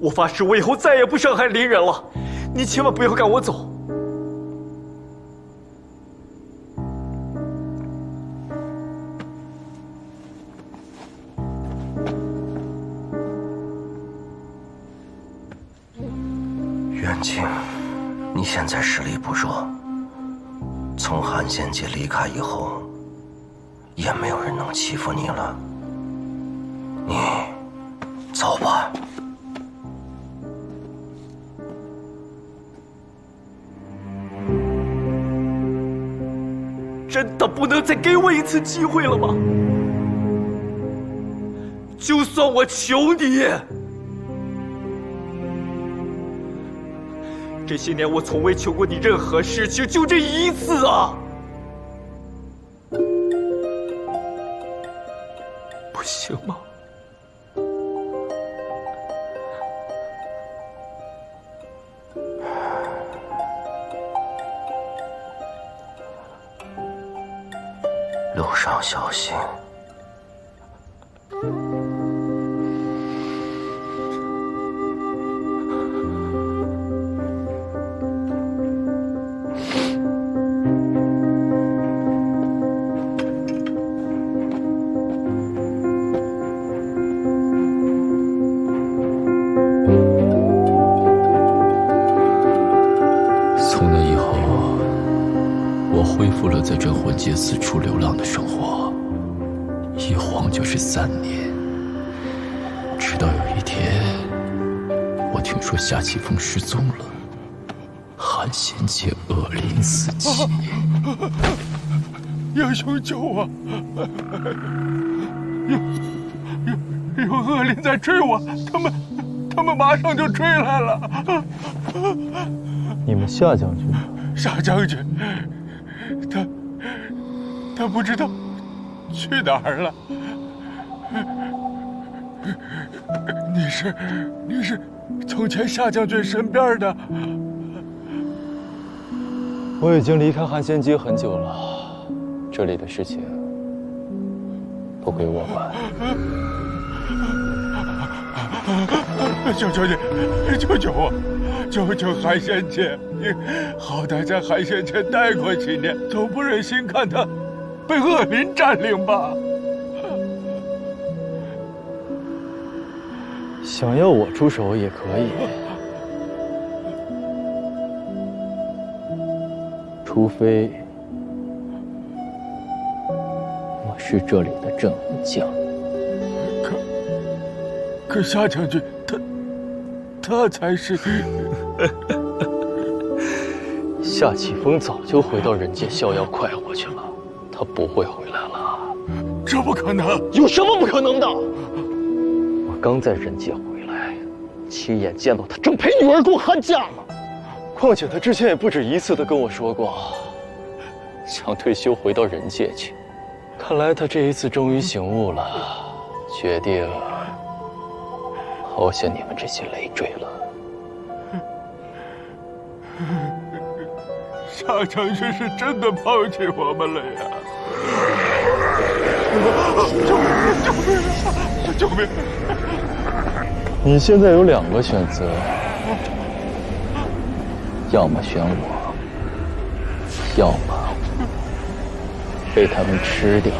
我发誓，我以后再也不伤害灵人了。你千万不要赶我走。元清，你现在实力不弱，从韩仙界离开以后，也没有人能欺负你了。你走吧。真的不能再给我一次机会了吗？就算我求你，这些年我从未求过你任何事情，就这一次啊！不行吗？路上小心。从那以后，我恢复了在镇魂街四处流浪的生活，一晃就是3年。直到有一天，我听说夏启峰失踪了，韩仙界恶灵四起。英雄救我！有恶灵在追我，他们马上就追来了。你们夏将军呢？夏将军，他不知道去哪儿了？你是从前夏将军身边的？我已经离开寒仙街很久了，这里的事情不归我管。求求你，救救我！救救寒仙姐！你好歹在寒仙街待过几年，总不忍心看她被恶灵占领吧？想要我出手也可以，除非我是这里的镇魂将。可夏将军，他才是。夏启峰早就回到人界逍遥快活去了，他不会回来了。这不可能！有什么不可能的？我刚在人界回来，亲眼见到他正陪女儿共寒假呢。况且他之前也不止一次的跟我说过，想退休回到人界去。看来他这一次终于醒悟了，决定抛下你们这些累赘了。夏将军是真的抛弃我们了呀！救命！你现在有2个选择，要么选我，要么被他们吃掉。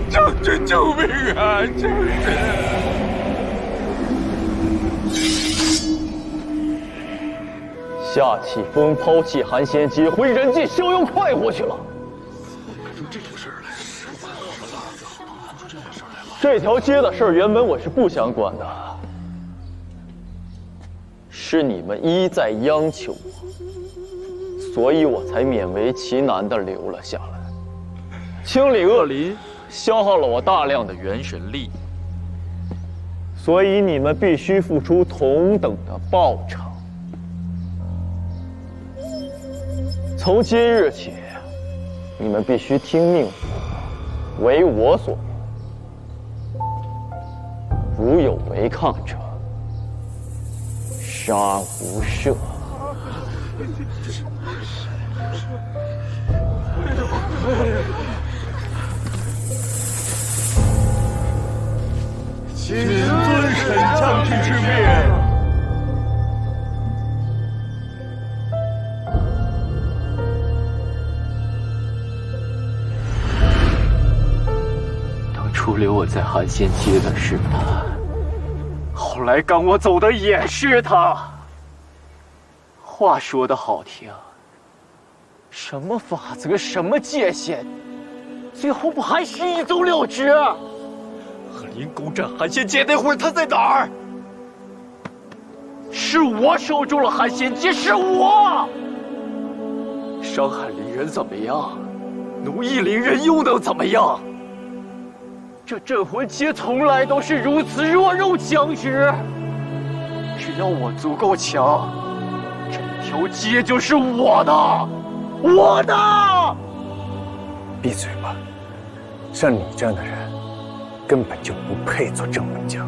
将军救命啊！将军！夏启峰抛弃寒仙街，回人界逍遥快活去了。这条街的事儿，原本我是不想管的，是你们一再央求我，所以我才勉为其难地留了下来。清理恶灵消耗了我大量的元神力，所以你们必须付出同等的报偿。从今日起，你们必须听命服务，为我所用。如有违抗者，杀无赦。谨遵沈将军之命。初留我在寒仙街的是他，后来赶我走的也是他。话说得好听，什么法则，什么界限，最后不还是一走了之？恶灵攻占寒仙街那会儿，他在哪儿？是我守住了寒仙街，是我。伤害灵人怎么样？奴役灵人又能怎么样？这镇魂街从来都是如此弱肉强食，只要我足够强，这条街就是我的，我的！闭嘴吧，像你这样的人，根本就不配做镇魂将。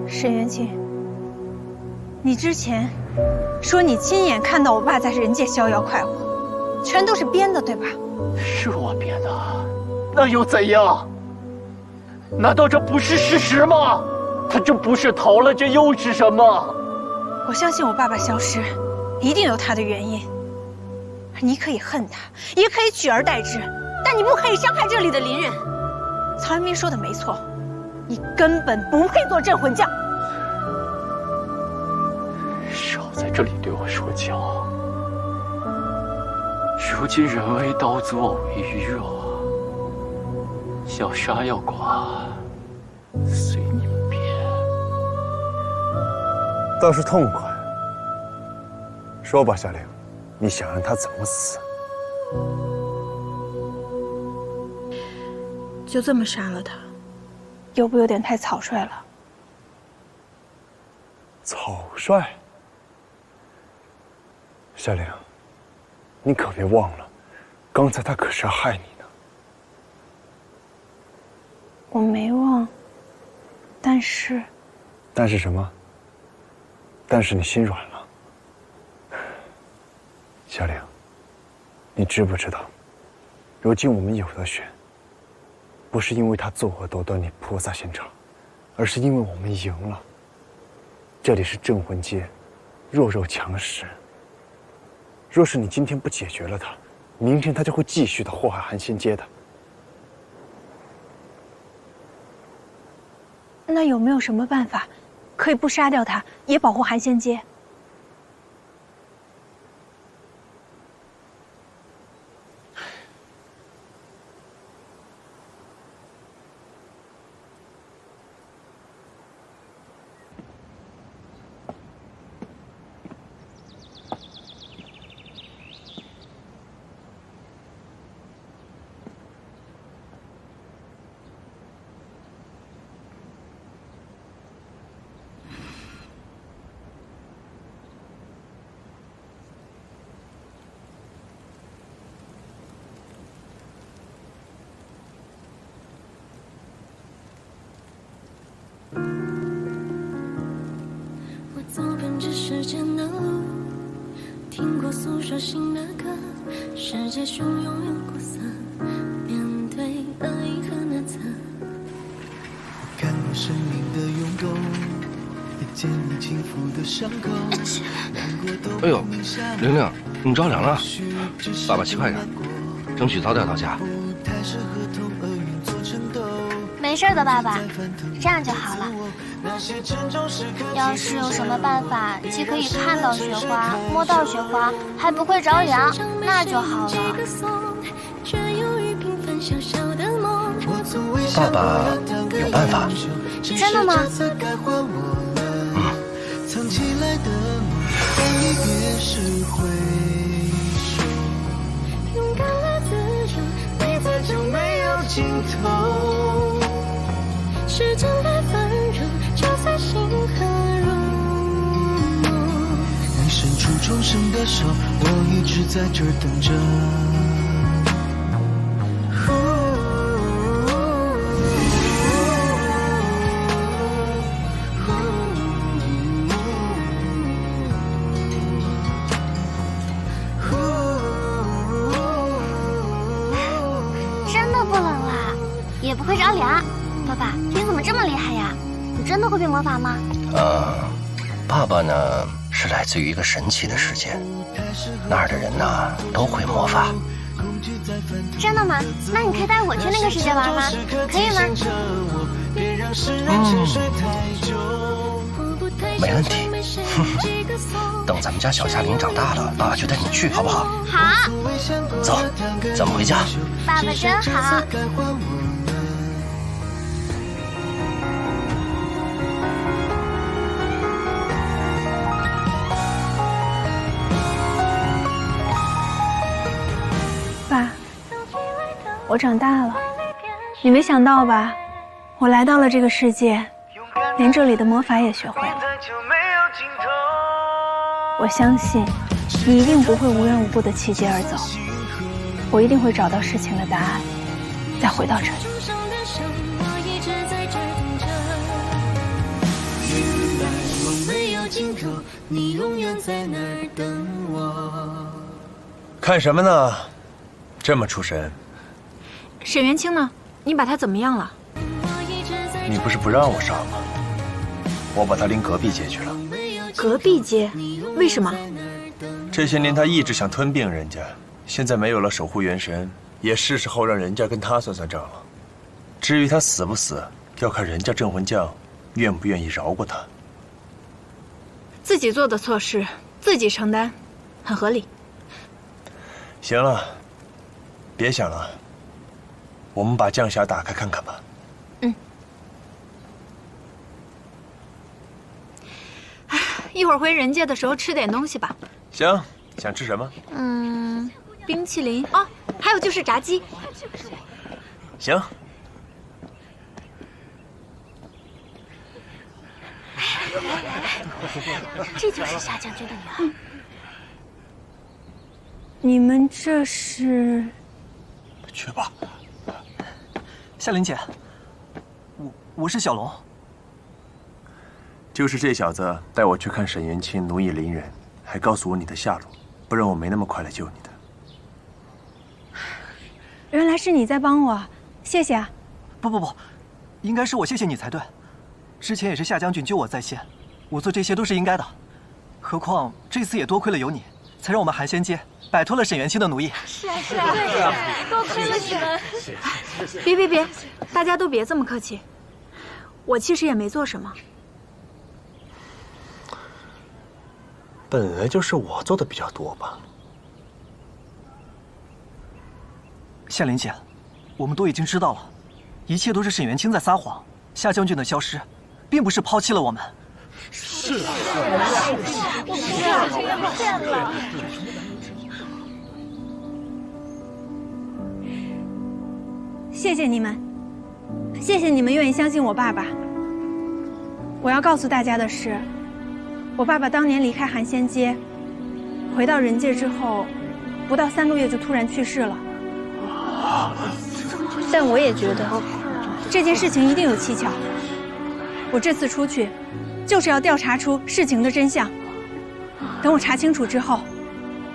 沈元清，你之前说你亲眼看到我爸在人界逍遥快活，全都是编的，对吧？是我编的。那又怎样？难道这不是事实吗？他这不是逃了，这又是什么？我相信我爸爸消失，一定有他的原因。你可以恨他，也可以取而代之，但你不可以伤害这里的邻人。曹元斌说的没错，你根本不配做镇魂将。少在这里对我说教。如今人为刀俎，我为鱼肉。要杀要剐，随你们便。倒是痛快。说吧，夏玲，你想让他怎么死？就这么杀了他，有不有点太草率了？草率。夏玲，你可别忘了，刚才他可是要害你呢。我没忘，但是什么？但是你心软了。小玲，你知不知道，如今我们有的选，不是因为他作恶多端，你菩萨心肠，而是因为我们赢了。这里是镇魂街，弱肉强食。若是你今天不解决了他，明天他就会继续的祸害寒仙街的。那有没有什么办法，可以不杀掉他，也保护寒仙街？走遍这世间的路，听过诉说新的歌，世界汹涌又苦涩，面对恶意和难测。看过生命的涌动，也见你轻抚的伤口。哎呦，玲玲，你着凉了，爸爸骑快点，争取早点到家。没事的，爸爸，这样就好了。要是有什么办法，既可以看到雪花、摸到雪花，还不会着凉，那就好了。爸爸有办法。真的吗？藏起来的梦，但离别时回首。勇敢的自由，内在就没有尽头。时间的温柔，就算心很入梦。你伸出重生的手，我一直在这儿等着。真的不冷啦，也不会着凉。爸爸，你怎么这么厉害呀？你真的会变魔法吗？爸爸呢是来自于一个神奇的世界，那儿的人呢都会魔法。真的吗？那你可以带我去那个世界玩吗？可以吗？没问题。等咱们家小夏琳长大了，爸爸就带你去，好不好？好。走，咱们回家。爸爸真好。爸，我长大了，你没想到吧？我来到了这个世界，连这里的魔法也学会了。我相信，你一定不会无缘无故的弃街而走，我一定会找到事情的答案，再回到这里。你永远在那儿等我。看什么呢？这么出神。沈元清呢？你把他怎么样了？你不是不让我上吗？我把他拎隔壁街去了。隔壁街？为什么？这些年他一直想吞并人家，现在没有了守护元神，也是时候让人家跟他算算账了。至于他死不死，要看人家镇魂将愿不愿意饶过他。自己做的错事，自己承担，很合理。行了，别想了，我们把降匣打开看看吧。一会儿回人界的时候吃点东西吧。行，想吃什么？冰淇淋哦，还有就是炸鸡。行。这就是夏将军的女儿。你们这是？去吧。夏琳姐，我是小龙。就是这小子带我去看沈元清奴役邻人，还告诉我你的下落，不然我没那么快来救你的。原来是你在帮我，谢谢啊。不，应该是我谢谢你才对。之前也是夏将军救我在先，我做这些都是应该的。何况这次也多亏了有你，才让我们寒仙街摆脱了沈元清的奴役。是啊，多亏了你们。别，大家都别这么客气。我其实也没做什么。本来就是我做的比较多吧。夏琳姐，我们都已经知道了，一切都是沈元清在撒谎。夏将军的消失，并不是抛弃了我们。是啊，我们骗了。谢谢你们，谢谢你们愿意相信我爸爸。我要告诉大家的是，我爸爸当年离开寒仙街，回到人界之后，不到3个月就突然去世了。但我也觉得这件事情一定有蹊跷。我这次出去，就是要调查出事情的真相。等我查清楚之后，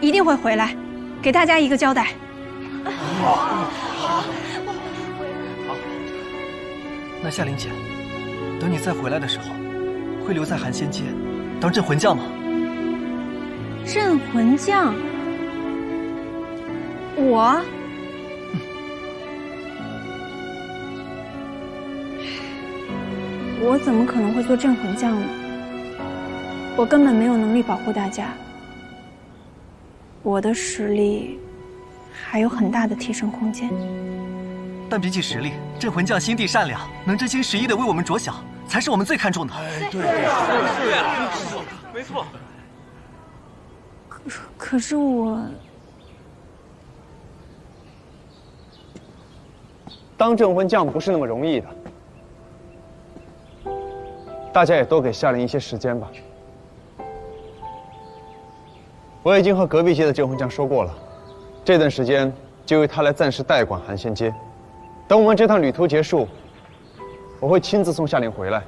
一定会回来，给大家一个交代。好，那夏琳姐，等你再回来的时候，会留在寒仙街当镇魂将吗？镇魂将？我？我怎么可能会做镇魂将呢？我根本没有能力保护大家。我的实力还有很大的提升空间。但比起实力，镇魂将心地善良，能真心实意的为我们着想，才是我们最看重的。对，没错。可是我当镇魂将不是那么容易的。大家也多给夏琳一些时间吧。我已经和隔壁街的镇魂将说过了，这段时间就由他来暂时代管寒仙街。等我们这趟旅途结束，我会亲自送夏琳回来，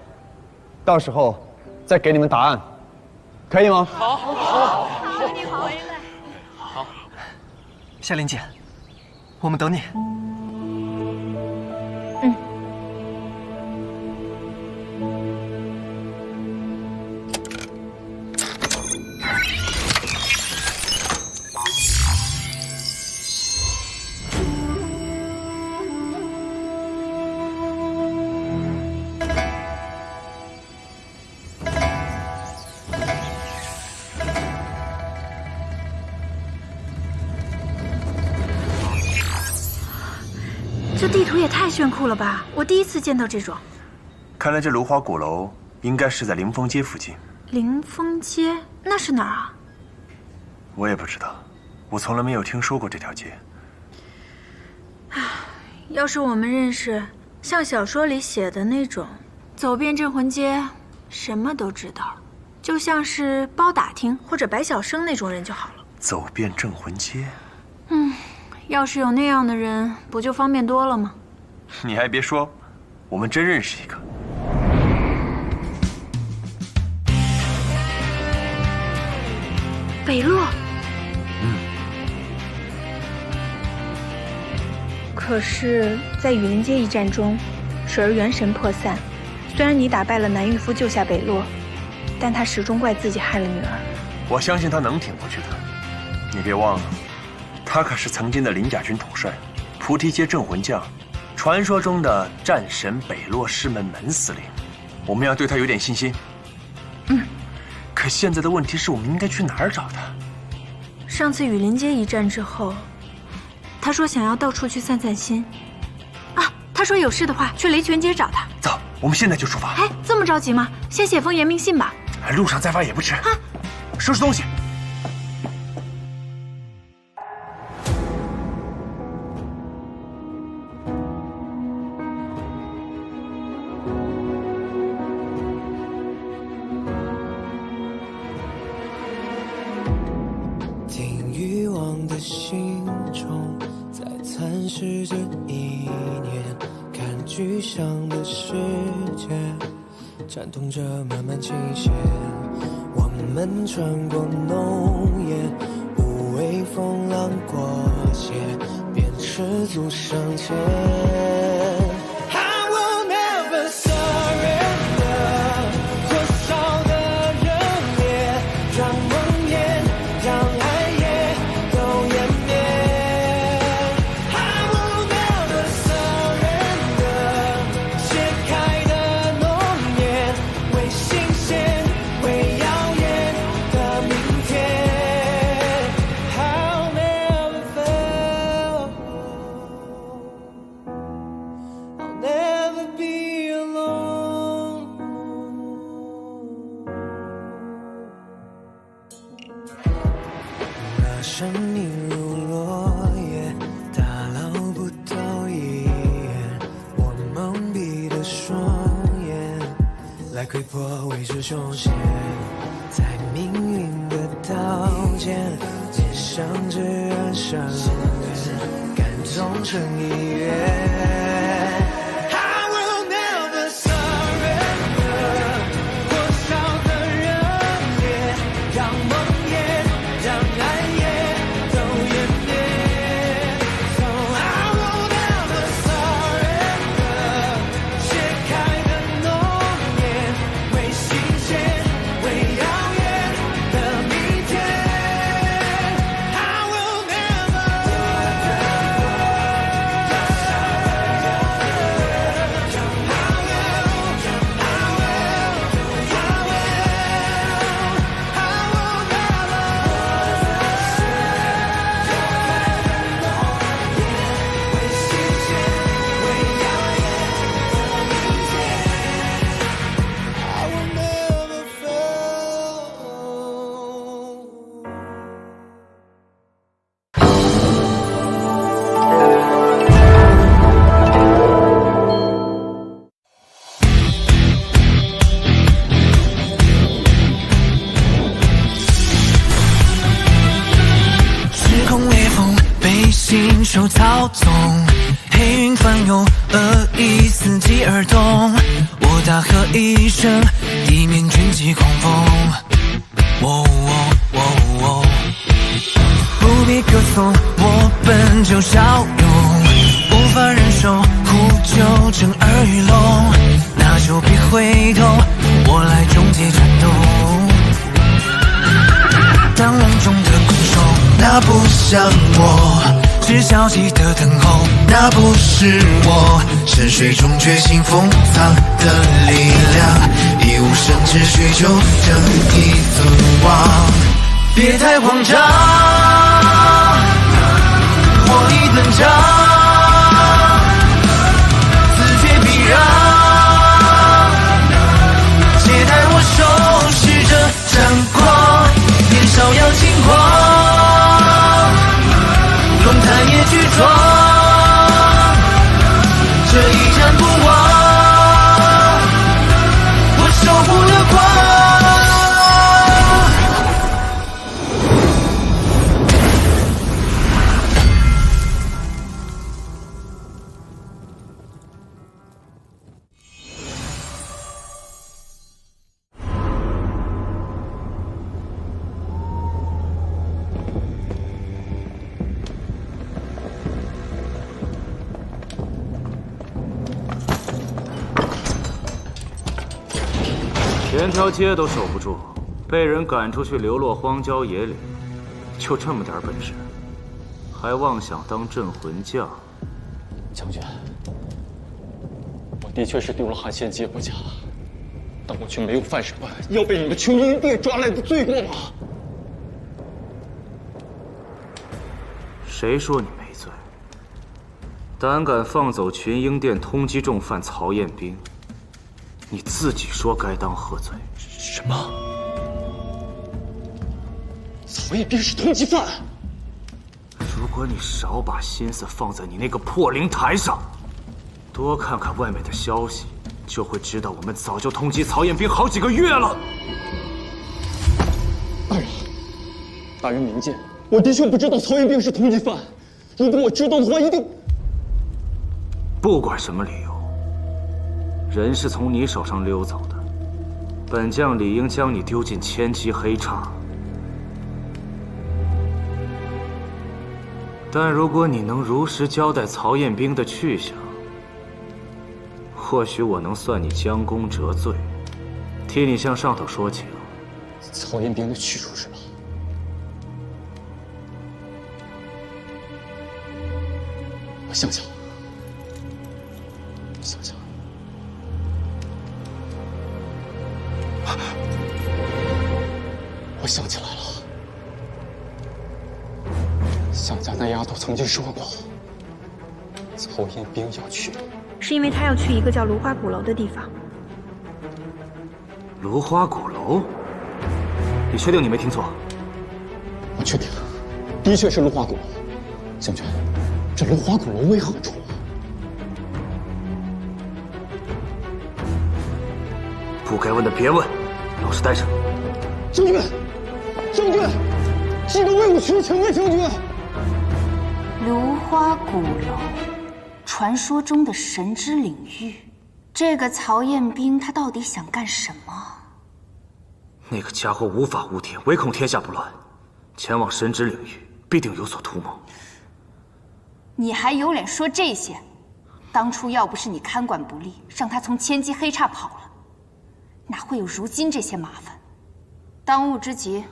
到时候再给你们答案，可以吗？好，你回来。好，夏琳姐，我们等你。这地图也太炫酷了吧！我第一次见到这种。看来这芦花鼓楼应该是在临风街附近。临风街那是哪儿啊？我也不知道，我从来没有听说过这条街。要是我们认识像小说里写的那种，走遍镇魂街，什么都知道，就像是包打听或者摆小生那种人就好了。走遍镇魂街？要是有那样的人，不就方便多了吗？你还别说，我们真认识一个。北洛。可是，在雨林街一战中，水儿元神破散。虽然你打败了南狱夫，救下北洛，但他始终怪自己害了女儿。我相信他能挺过去的。你别忘了，他可是曾经的鳞甲军统帅，菩提街镇魂将，传说中的战神北洛师门门司令。我们要对他有点信心。可现在的问题是我们应该去哪儿找他？上次雨林街一战之后，他说想要到处去散散心。他说有事的话去雷泉街找他。走，我们现在就出发。这么着急吗？先写封言明信吧。路上再发也不迟。收拾东西。听欲望的具象的世界，颤动着慢慢倾斜。我们穿过浓烟，无畏风浪过界，便赤足上前。I will never surrender。多少的热烈，让梦魇，让爱也都湮灭。I will never surrender。切开的浓烟，为新鲜，为耀眼的明天。I'll never fail。I'll never be alone。那生命如落叶，打捞不到一眼。我蒙蔽的双眼，来窥破未知凶险。在命运的刀尖，脸上只染上缘，感动成一约。I will never surrender。多少的热烈，让梦魇，让爱也都湮灭。So I will never surrender。切开的浓烟，为新鲜，为耀眼的明天。I will never。时空裂缝被信手操纵，黑云翻涌，恶意伺机而动。我大喝一声，地面卷起狂风。喔喔喔喔，不必歌颂，我本就笑容，无法忍受苦酒震耳欲聋。那就别回头，我来终结战斗。当笼中的困兽，那不像我；是消极的等候，那不是我。深水中觉醒封藏的力量，一无生之需就正义存亡。别太慌张，火力登场，自觉避让，且待我收拾这战况。年少要轻狂，龙潭也巨壮，这一战不忘，我守护的光。连条街都守不住，被人赶出去流落荒郊野岭，就这么点本事，还妄想当镇魂将？将军，我的确是丢了韩献计不假，但我却没有犯什么要被你们群英帝抓来的罪过吗？谁说你没罪？胆敢放走群英殿通缉重犯曹彦兵，你自己说该当何罪？什么？曹彦兵是通缉犯？如果你少把心思放在你那个破灵台上，多看看外面的消息，就会知道我们早就通缉曹彦兵好几个月了。大人，大人明鉴，我的确不知道曹彦兵是通缉犯。如果我知道的话，一定……不管什么理由，人是从你手上溜走的，本将理应将你丢进千机黑叉。但如果你能如实交代曹彦兵的去向，或许我能算你将功折罪，替你向上头说情。曹彦兵的去处是吧？我想想，我想起来了。向家那丫头曾经说过，曹彦兵要去，是因为他要去一个叫芦花鼓楼的地方。芦花鼓楼？你确定你没听错？我确定，的确是芦花鼓楼。将军，这芦花鼓楼为何处？不该问的别问，老实待着。将军，将军，记得为我求情啊，将军！芦花鼓楼，传说中的神之领域。这个曹彦兵他到底想干什么？那个家伙无法无天，唯恐天下不乱，前往神之领域必定有所图谋。你还有脸说这些？当初要不是你看管不力，让他从千机黑叉跑了，哪会有如今这些麻烦？当务之急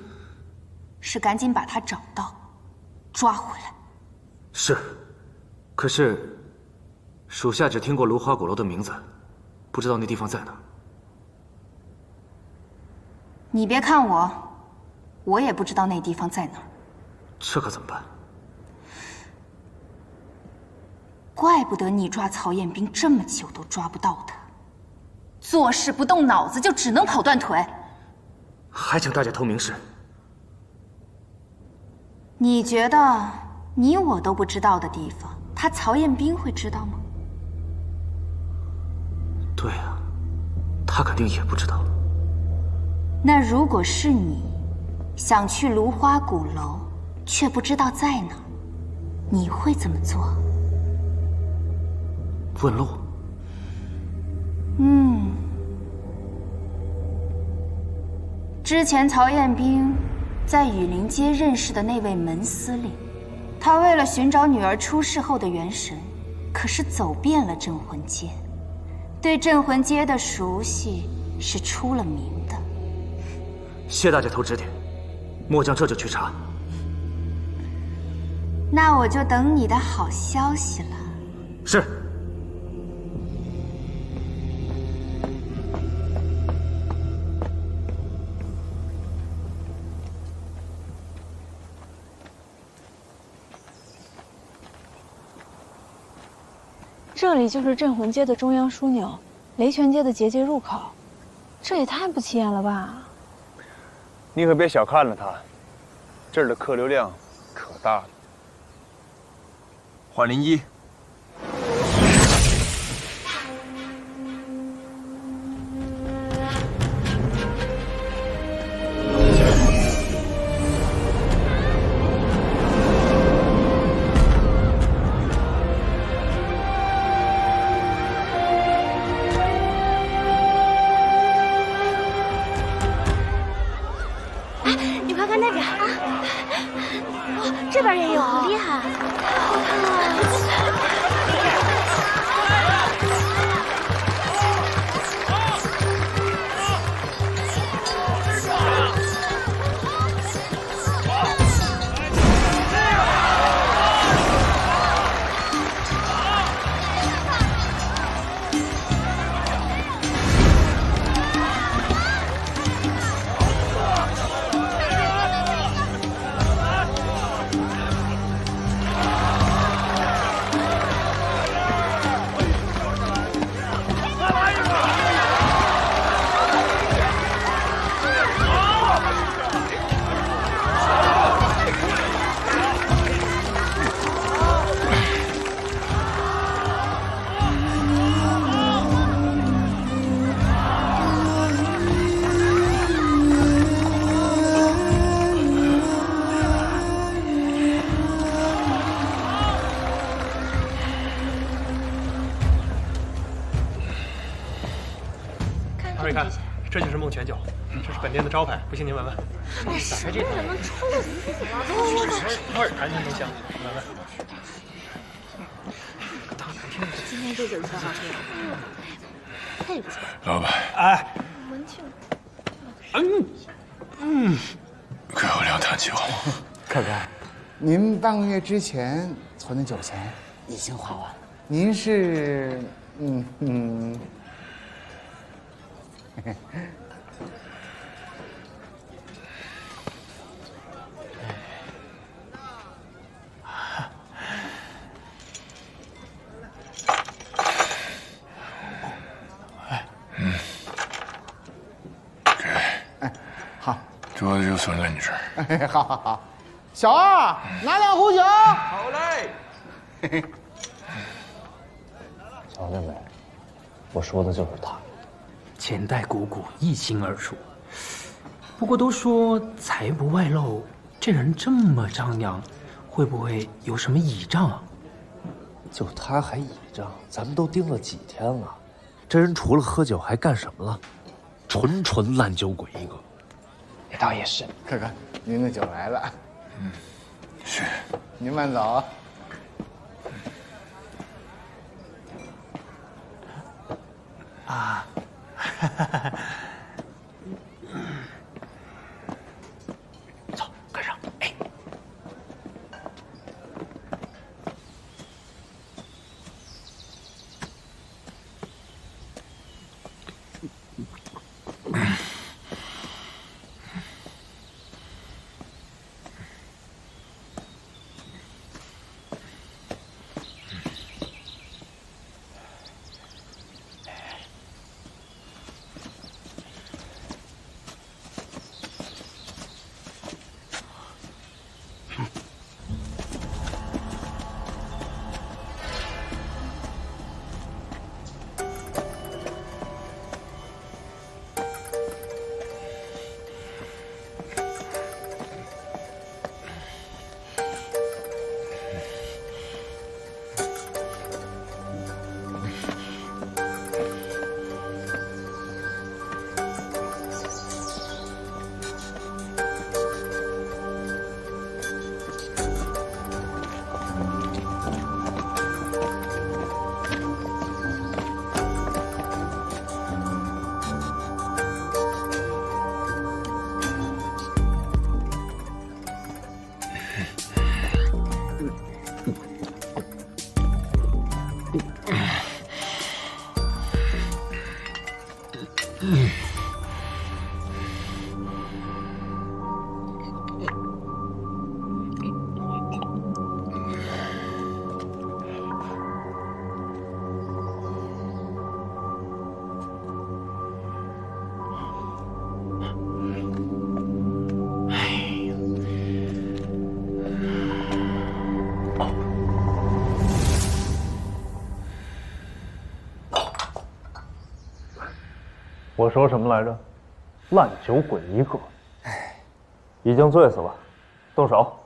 是赶紧把他找到，抓回来。是，可是属下只听过芦花鼓楼的名字，不知道那地方在哪。你别看我，我也不知道那地方在哪儿。这可怎么办？怪不得你抓曹彦兵这么久都抓不到他，做事不动脑子就只能跑断腿。还请大家透明示。你觉得你我都不知道的地方，他曹彦兵会知道吗？对啊，他肯定也不知道。那如果是你，想去芦花鼓楼，却不知道在哪儿，你会怎么做？问路。之前曹彦兵在雨林街认识的那位门司令，他为了寻找女儿出事后的元神，可是走遍了镇魂街，对镇魂街的熟悉是出了名的。谢大家头指点，末将这就去查。那我就等你的好消息了。是。这里就是镇魂街的中央枢纽，雷泉街的结界入口，这也太不起眼了吧！你可别小看了它，这儿的客流量可大了。换01。这边也有，好厉害！好看啊！二位看，这就是梦泉酒，这是本店的招牌，不信您闻闻。哎，打开这个，能臭死了！味儿谈情浓香，闻闻。今天这酒才好喝，配不错。老板，哎，闻听。给我2坛酒。客官，您半个月之前存的酒钱已经花完了。您是好，桌子就存在你这儿。好好好，小二拿2壶酒。好嘞。小妹妹，我说的就是他。钱袋鼓鼓，一清二楚。不过都说财不外露，这人这么张扬，会不会有什么倚仗啊？就他还倚仗，咱们都盯了几天了，这人除了喝酒还干什么了？纯烂酒鬼一个。也倒也是，客官，您的酒来了。是。您慢走。啊，走，跟上。哎，我说什么来着？烂酒鬼一个。已经醉死了，动手。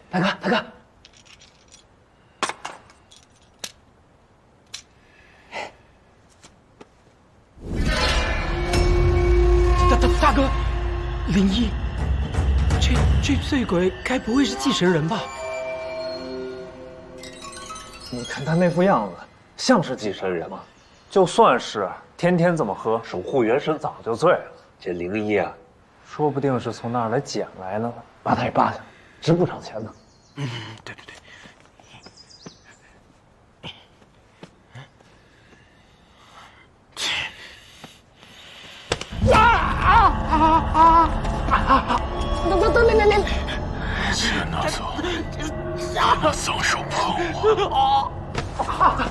大哥，大哥。大哥，灵异，这醉鬼该不会是祭神人吧？你看他那副样子，像是祭神人吗？就算是，天天这么喝，守护元神早就醉了。这灵异啊，说不定是从那儿来捡来的呢。把他给扒下来，值不少钱呢。对对对。钱拿走，别脏手碰我！妈的，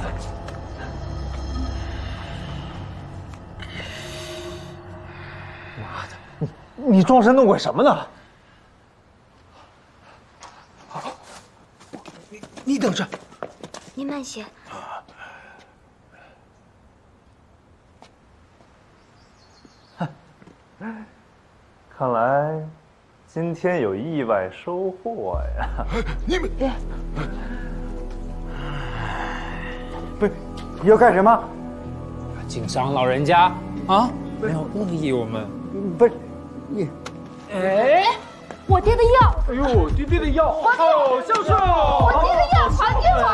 你装神弄鬼什么呢？你等着，您慢些。看来今天有意外收获呀！你们不是要干什么？敬赏老人家啊，没有恶意我们。不是你，哎，我爹的药。哎呦，爹爹的药，好孝顺哦！我爹的药还给我！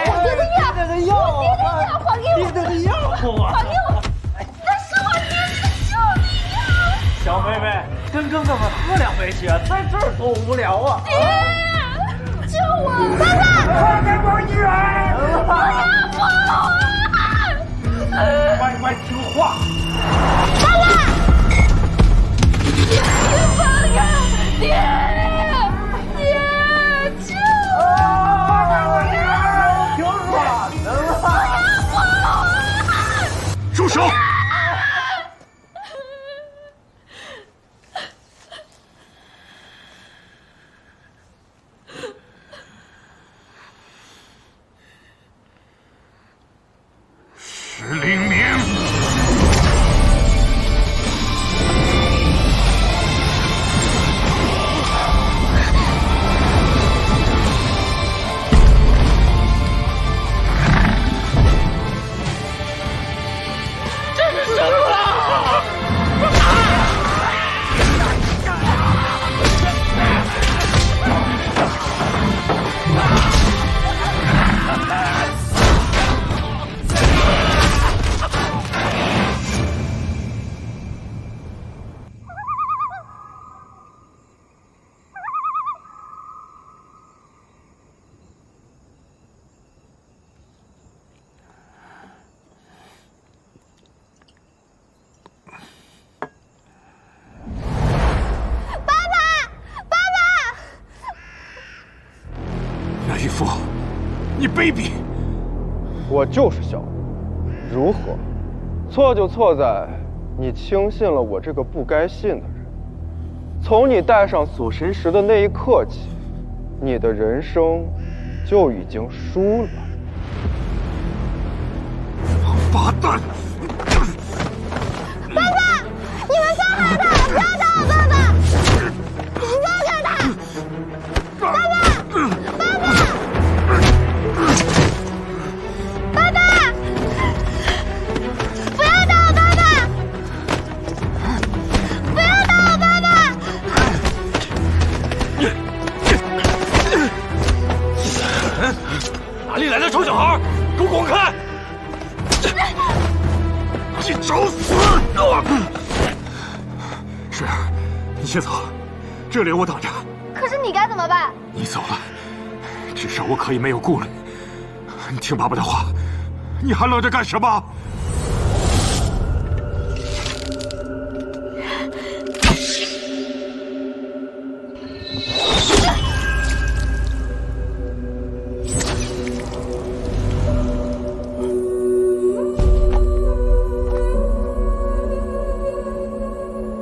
我爹的药，我爹的药还给我！爹的药还给我！那是我爹的救命药！小妹妹，跟哥哥们喝2杯去啊，在这儿多无聊啊！爹，救我！爸爸，快给我女儿！不要放我！乖听话。爸爸，爹，放开！爹，救我！放开我女儿！挺软的了。不要放我！住手！石灵明，这是什么？义父，你卑鄙！我就是小人，如何？错就错在你轻信了我这个不该信的人。从你戴上锁神石的那一刻起，你的人生就已经输了。王八蛋！爸爸，你们放开他！不要打我爸爸！放开他！爸爸！爸爸！爸爸！不要打我爸爸！不要打我爸爸！哪里来的臭小孩？给我滚开！你找死！是儿，你先走，这里我挡着。可是你该怎么办？你走了，至少我可以没有顾虑。你听爸爸的话，你还愣着干什么？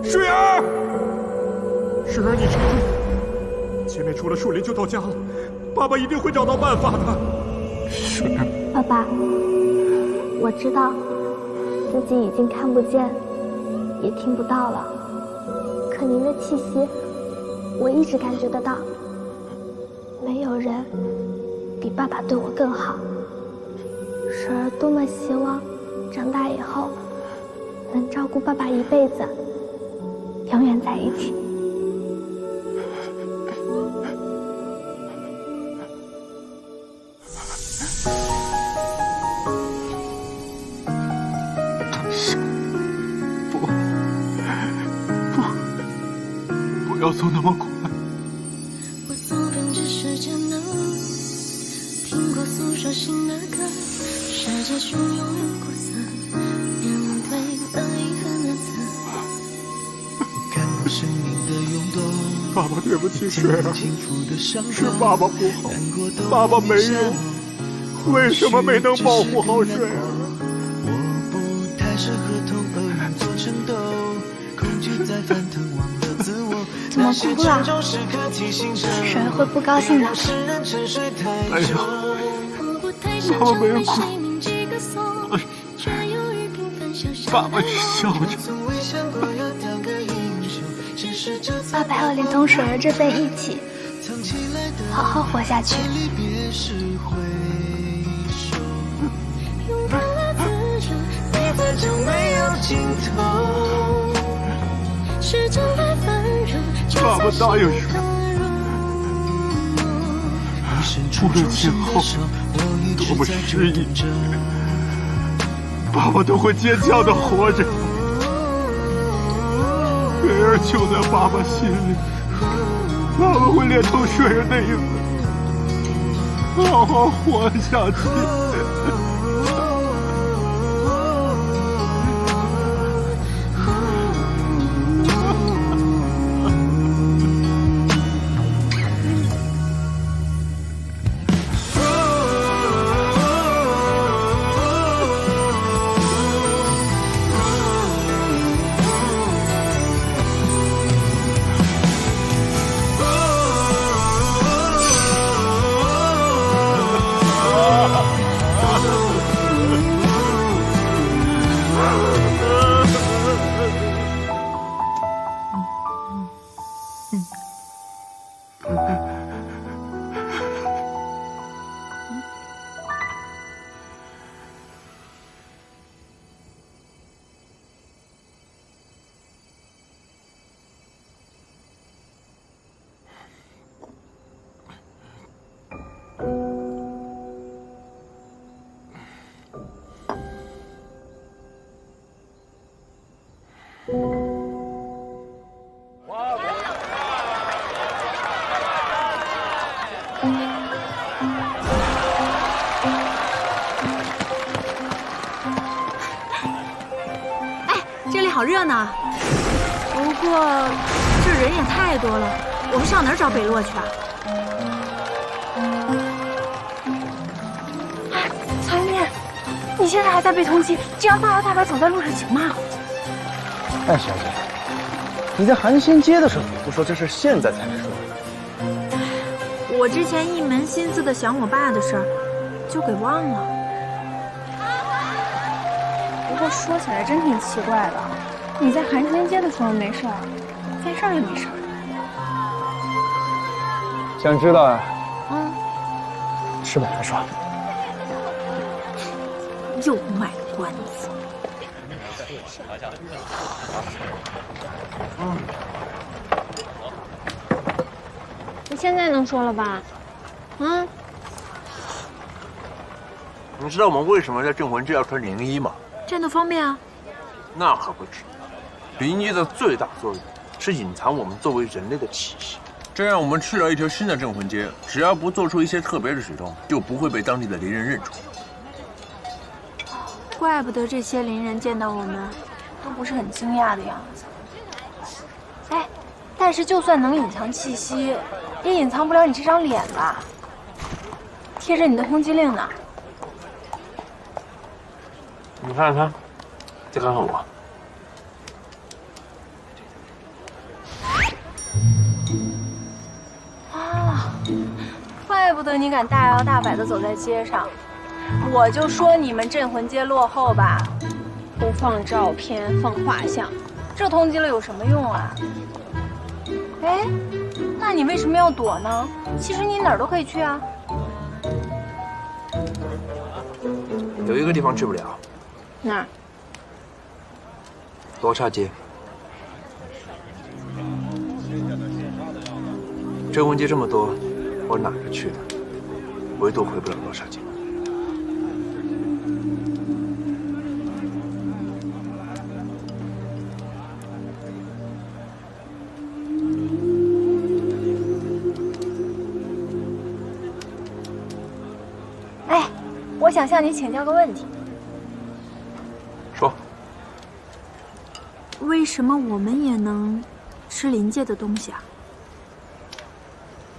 水儿，水儿，你撑住！前面出了树林就到家了，爸爸一定会找到办法的。水儿，爸爸，我知道自己已经看不见，也听不到了，可您的气息，我一直感觉得到。没有人比爸爸对我更好。水儿多么希望长大以后能照顾爸爸一辈子，永远在一起。不要走那么快。我走遍这世界呢，听过诉说新的歌，世界汹涌又苦涩，面对了遗憾的刺。看过生命的涌动，爸爸，对不起，水儿，是爸爸不好，爸爸没用，为什么没能保护好水儿？我不太适合同恶人做争斗，恐惧在翻腾，忘了自我。怎么哭了？水儿会不高兴的。哎呀，爸爸没有哭，爸爸是笑着。爸爸和林同水儿这份义气，好好活下去。勇敢了自由，你在就没有尽头。是真爱繁荣，爸爸答应说，无论今后多么失意，爸爸都会坚强的活着。水儿就在爸爸心里，爸爸会连同水儿那一份好好活下去。这里好热闹，不过这人也太多了，我们上哪儿找北洛去啊？曹云面，你现在还在被通缉，这样大摇大摆走在路上行吗？哎，小姐，你在寒暄街的时候你不说这事，现在才说。我之前一门心思的想我爸的事儿，就给忘了。不过说起来真挺奇怪的，你在寒暄街的时候没事儿，在这儿也没事儿。想知道啊？嗯，吃饱再说。又卖关子。你现在能说了吧？嗯。你知道我们为什么在镇魂街要穿灵衣吗？战斗方便啊。那可不止，灵衣的最大作用是隐藏我们作为人类的气息，这样我们去了一条新的镇魂街，只要不做出一些特别的举动，就不会被当地的邻人认出。怪不得这些邻人见到我们都不是很惊讶的样子。哎，但是就算能隐藏气息，也隐藏不了你这张脸吧？贴着你的通缉令呢。你看看他，再看看我。啊，怪不得你敢大摇大摆地走在街上。我就说你们镇魂街落后吧，不放照片，放画像，这通缉了有什么用啊？哎，那你为什么要躲呢？其实你哪儿都可以去啊。有一个地方去不了。哪儿？罗刹街。镇魂街这么多，我哪个去的？唯独回不了罗刹街。哎，我想向你请教个问题。说。为什么我们也能吃灵界的东西啊？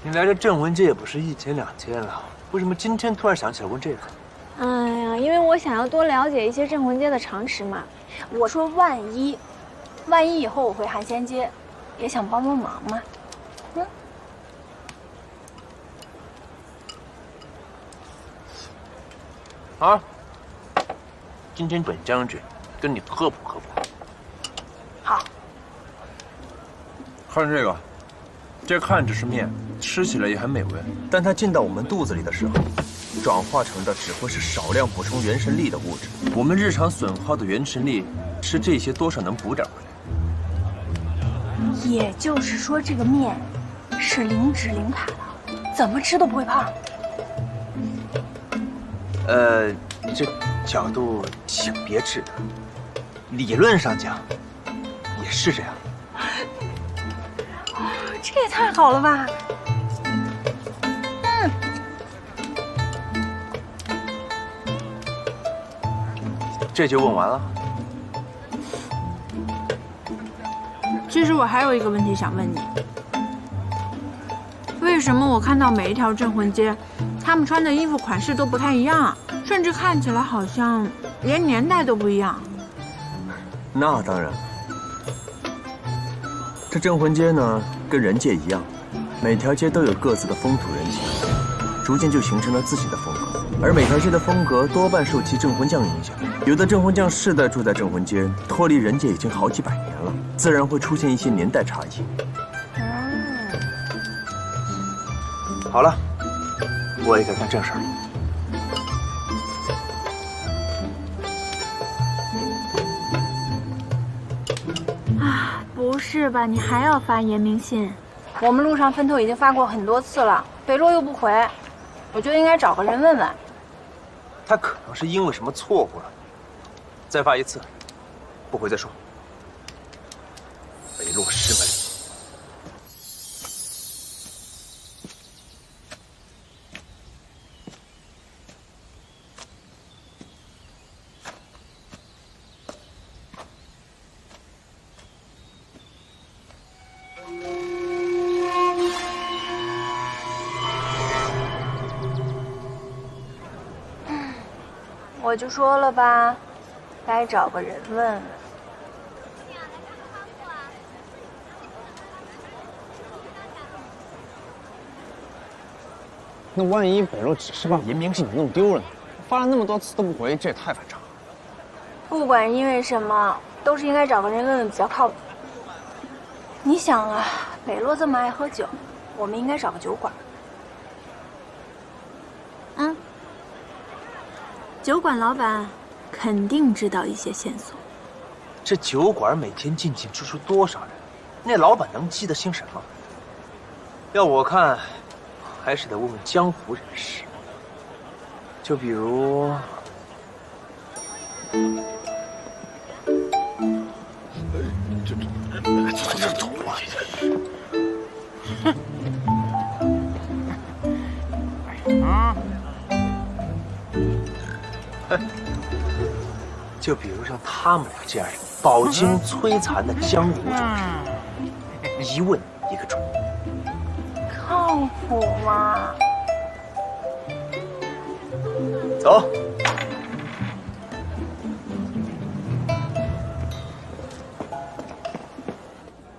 你来这镇魂街也不是1天2天了，为什么今天突然想起来问这个？哎呀，因为我想要多了解一些镇魂街的常识嘛。我说万一以后我回寒暄街，也想帮帮忙嘛。啊，今天本将军跟你科普科普。好。看这个，这看着是面，吃起来也很美味，但它进到我们肚子里的时候，转化成的只会是少量补充元神力的物质。我们日常损耗的元神力，吃这些多少能补点回来。也就是说，这个面是零脂零卡的，怎么吃都不会胖。这角度请别指的，理论上讲也是这样。这也太好了吧！这就问完了。其实我还有一个问题想问你：为什么我看到每一条镇魂街，他们穿的衣服款式都不太一样，甚至看起来好像连年代都不一样？那当然，这镇魂街呢，跟人界一样，每条街都有各自的风土人情，逐渐就形成了自己的风格。而每条街的风格多半受其镇魂将影响，有的镇魂将世代住在镇魂街，脱离人界已经好几百年了，自然会出现一些年代差异。好了，我也该干正事儿了。不是吧？你还要发言明信？我们路上分头已经发过很多次了，北洛又不回，我觉得应该找个人问问。他可能是因为什么错过了，再发一次，不回再说。北洛师门。我就说了吧，该找个人问问。那万一北洛只是把严明信给弄丢了呢？发了那么多次都不回，这也太反常了。不管因为什么，都是应该找个人问问比较靠谱。你想啊，北洛这么爱喝酒，我们应该找个酒馆。酒馆老板肯定知道一些线索。这酒馆每天进进出出多少人？那老板能记得清什么？要我看，还是得问问江湖人士。就比如，走吧。就比如像他们俩这样饱经摧残的江湖中人，一问一个准。靠谱吗？走。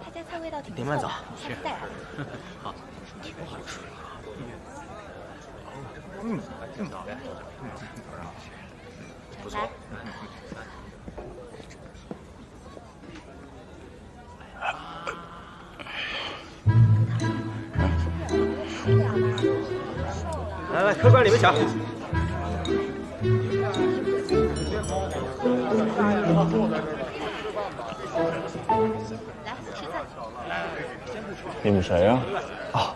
他家菜味道挺不错的，您慢走。下次再来。好，挺好吃的。不错。来来，客官里面请。你们谁呀？啊，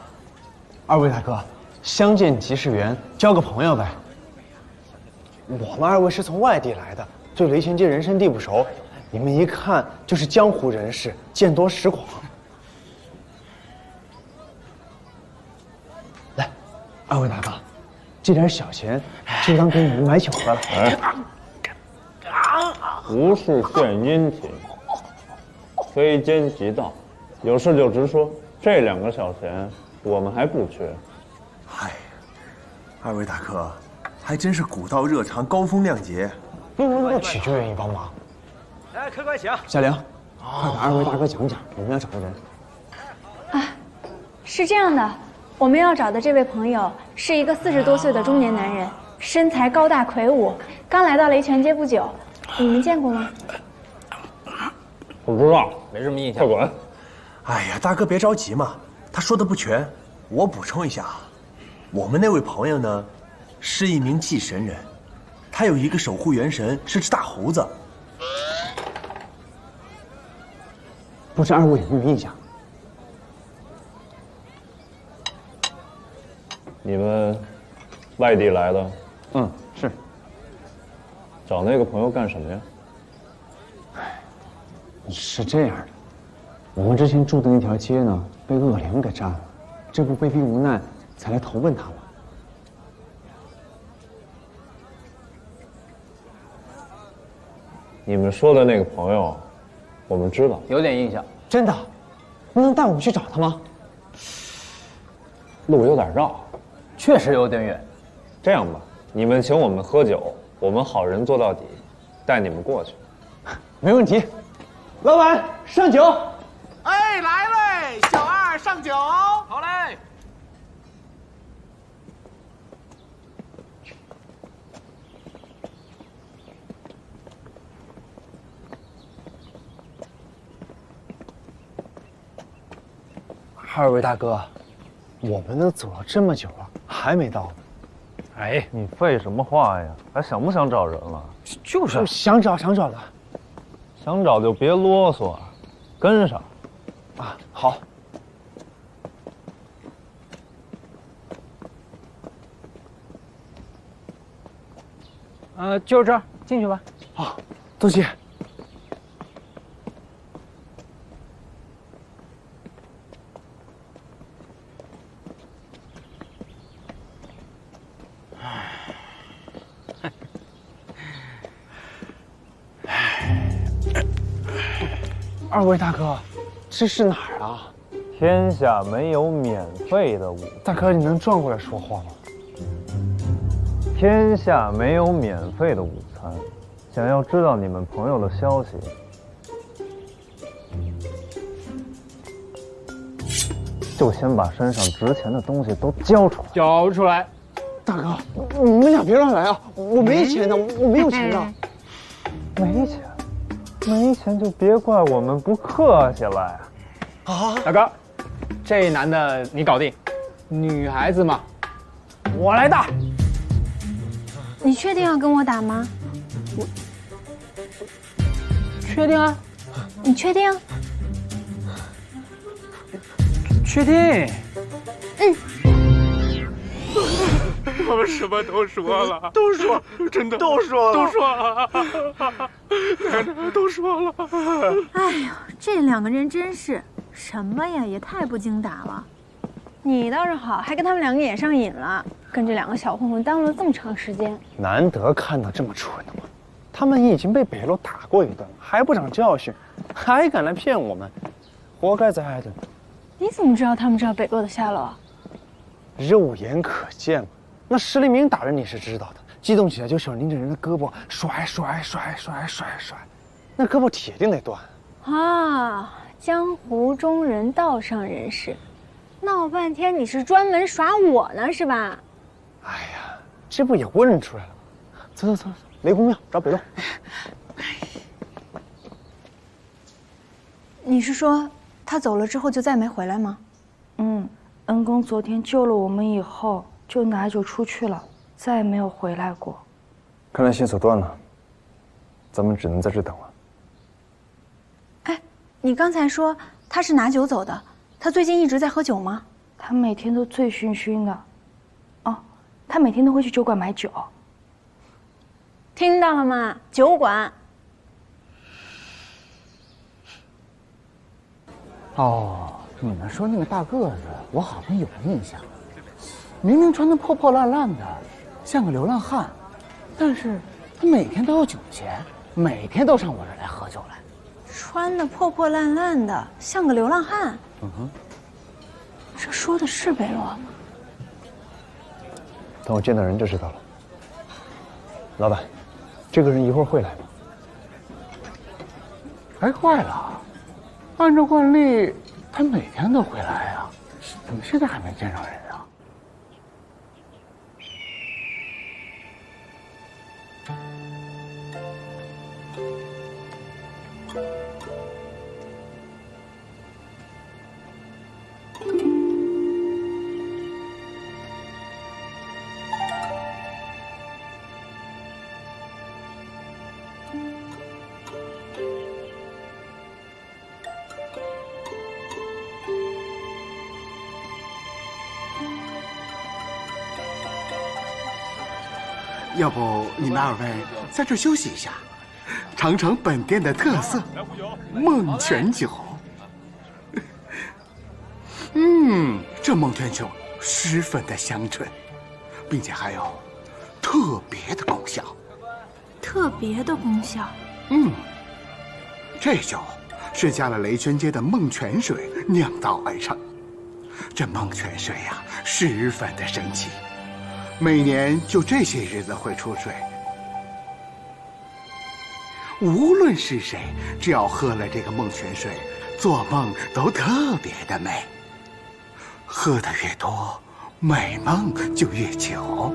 二位大哥，相见即是缘，交个朋友呗。我们二位是从外地来的，对雷泉街人生地不熟，你们一看就是江湖人士，见多识广。来，二位大哥，这点小钱就当给你们买酒喝了。无事献殷勤，非奸即盗，有事就直说。这2个小钱我们还不缺。嗨，二位大哥，还真是古道热肠，高风亮节。不取就愿意帮忙。来，客官请。夏玲，快给二位大哥讲讲，我们要找个人。是这样的，我们要找的这位朋友是一个40多岁的中年男人，身材高大魁梧，刚来到雷泉街不久，你们见过吗？不知道，没什么印象。快滚！哎呀，大哥别着急嘛，他说的不全，我补充一下啊。我们那位朋友呢，是一名祭神人，他有一个守护元神，是只大胡子。不知二位有没有印象？你们外地来的？嗯，是。找那个朋友干什么呀？是这样的，我们之前住的那条街呢，被恶灵给占了，这不被逼无奈才来投奔他们。你们说的那个朋友，我们知道，有点印象。真的？你能带我们去找他吗？路有点绕，确实有点远。这样吧，你们请我们喝酒，我们好人做到底，带你们过去。没问题。老板，上酒。哎，来嘞，小二上酒。好嘞。二位大哥，我们都走了这么久了，还没到呢。哎，你废什么话呀？还想不想找人了？就是想找的。想找就别啰嗦，跟上。啊，好。就是这儿，进去吧。好，多谢。二位大哥，这是哪儿啊？天下没有免费的午餐。大哥，你能转过来说话吗？天下没有免费的午餐。想要知道你们朋友的消息，就先把身上值钱的东西都交出来。交出来！大哥，你们俩别乱来啊！我没钱的，我没有钱的。没钱。没钱就别怪我们不客气了呀！啊，大哥，这男的你搞定，女孩子嘛，我来打。你确定要跟我打吗？我确定啊。你确定？确定。我们什么都说了，都说，真的都说了，都说了，奶奶都说了。哎呦，这两个人真是什么呀，也太不经打了。你倒是好，还跟他们两个也上瘾了，跟这两个小混混耽误了这么长时间。难得看到这么蠢的嘛！他们已经被北楼打过一顿，还不长教训，还敢来骗我们，活该遭挨顿。你怎么知道他们知道北洛的下落啊？肉眼可见嘛。那石黎明打人你是知道的，激动起来就手拎着人的胳膊甩，那胳膊铁定得断。啊，江湖中人，道上人士，闹半天你是专门耍我呢是吧？哎呀，这不也问出来了？走，雷公庙找北洛。你是说他走了之后就再没回来吗？恩公昨天救了我们以后，就拿酒出去了，再也没有回来过。看来线索断了，咱们只能在这等了。哎，你刚才说他是拿酒走的，他最近一直在喝酒吗？他每天都醉醺醺的。哦，他每天都会去酒馆买酒。听到了吗？酒馆。哦，你们说那个大个子，我好像有印象。明明穿得破破烂烂的，像个流浪汉，但是他每天都有酒钱，每天都上我这儿来喝酒来。穿得破破烂烂的，像个流浪汉。这说的是北洛吗？等我见到人就知道了。老板，这个人一会儿会来吗？哎，坏了，按照惯例，他每天都会来啊，怎么现在还没见着人啊？要不你们二位在这休息一下，尝尝本店的特色孟泉酒。这孟泉酒十分的香醇，并且还有特别的功效。特别的功效？这酒是加了雷泉街的孟泉水酿造而成。这孟泉水呀，十分的神奇，每年就这些日子会出水。无论是谁，只要喝了这个孟泉水，做梦都特别的美。喝的越多，美梦就越久。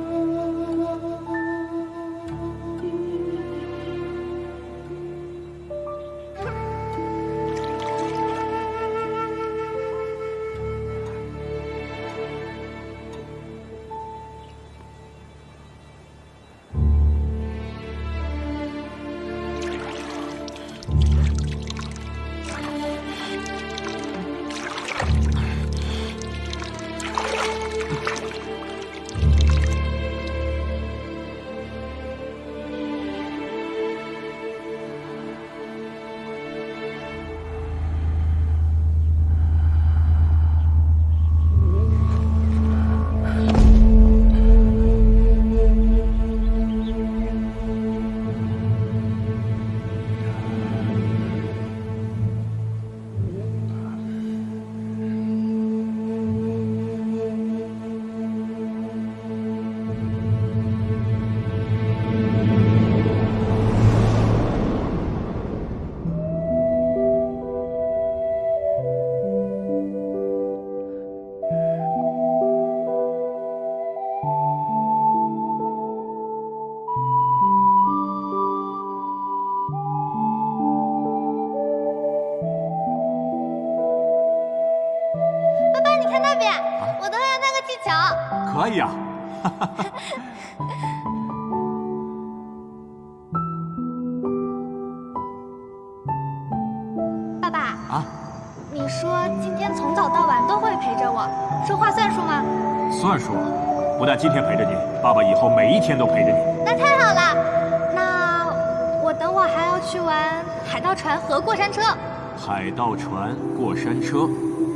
可以啊。爸爸啊，你说今天从早到晚都会陪着我，说话算数吗？算数，不但今天陪着你，爸爸以后每一天都陪着你。那太好了，那我等会儿还要去玩海盗船和过山车。海盗船、过山车，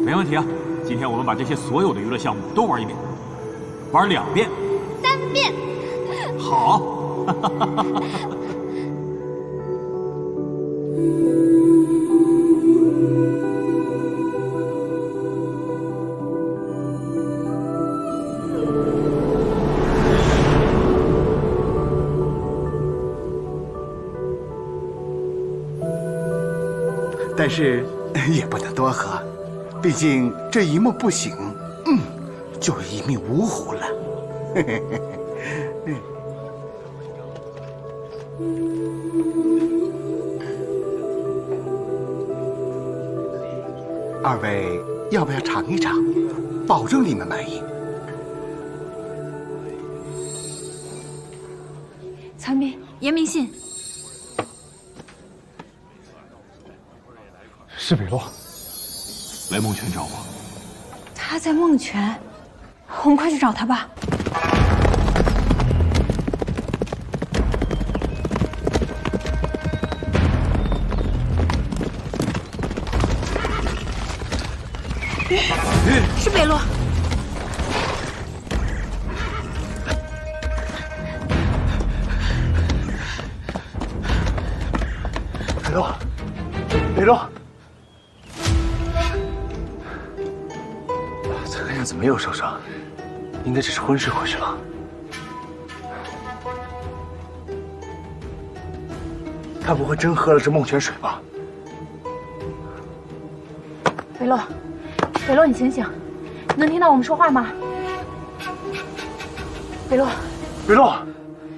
没问题啊。今天我们把这些所有的娱乐项目都玩一遍，玩2遍、3遍。好。但是也不能多喝，毕竟这一梦不醒，就一命呜呼了。二位要不要尝一尝？保证你们满意。残兵严明信。是北洛，来孟泉找我。他在孟泉，我们快去找他吧。是北洛。北洛，北洛。这个样子没有受伤，应该只是昏睡过去了。他不会真喝了这孟泉水吧？北洛，北洛，你醒醒，你能听到我们说话吗？北洛，北洛，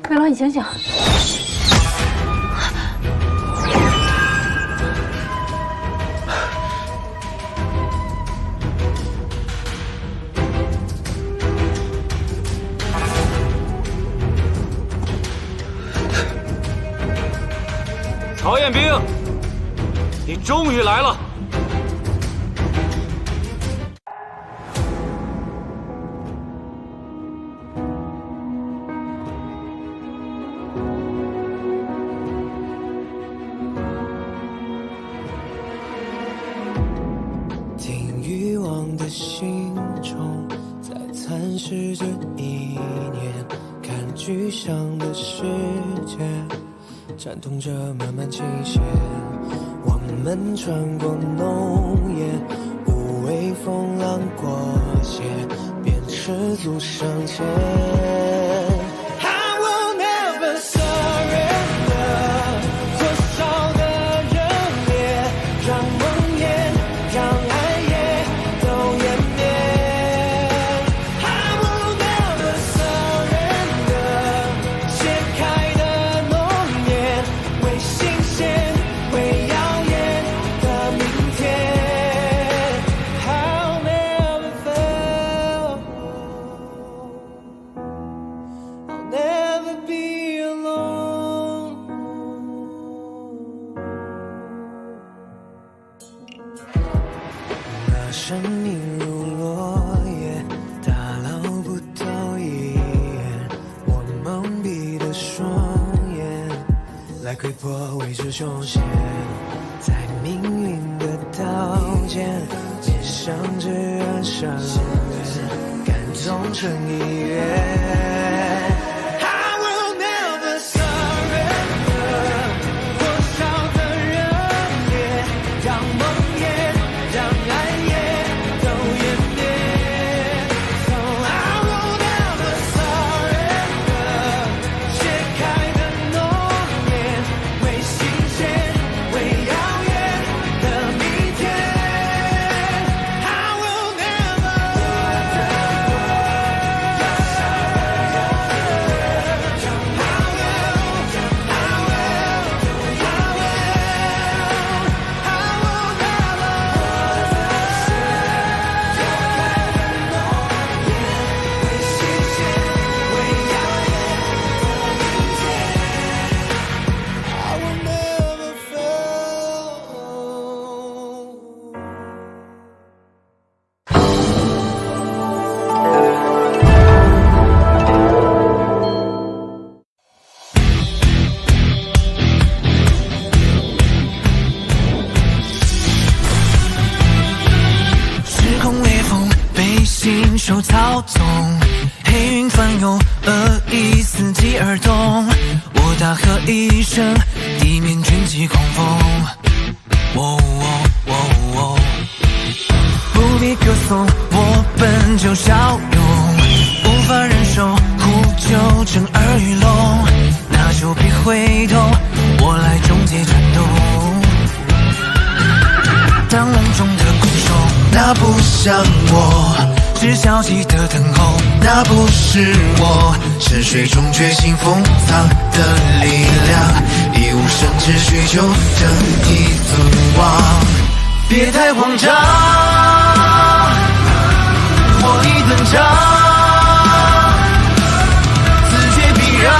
北洛，你醒醒。曹彦兵，你终于来了！具象的世界，颤动着慢慢倾斜。我们穿过浓烟，不畏风浪过界，便赤足上前。I will never surrender， 多少的热烈，让梦魇，让爱也都湮灭。I will never surrender， 解开的诺言，为新鲜，为耀眼的明天。I'll never fail， I'll never be alone。那生命如落叶，打捞不到一眼。我蒙蔽的双眼，来窥破未知凶险。在命运的刀尖，面向着燃烧远，感动成一愿。I will never surrender， 多少的热烈，让梦魇，让爱也都湮灭。So I will never surrender， 解开的诺言，为新鲜，为耀眼的明天。I will never fail。时空裂缝被星兽操纵，黑云翻涌，恶意伺机而动。我大喝一声，地面卷起狂风。喔喔喔喔，不必歌颂，我本就骁勇，无法忍受呼救震耳欲聋，那就别回头，我来终结战斗。当笼中的空手，那不像我；是消极的等候，那不是我。沉睡中觉醒封藏的力量，一无生之需求正义存亡。别太慌张，我已登场，自觉避让，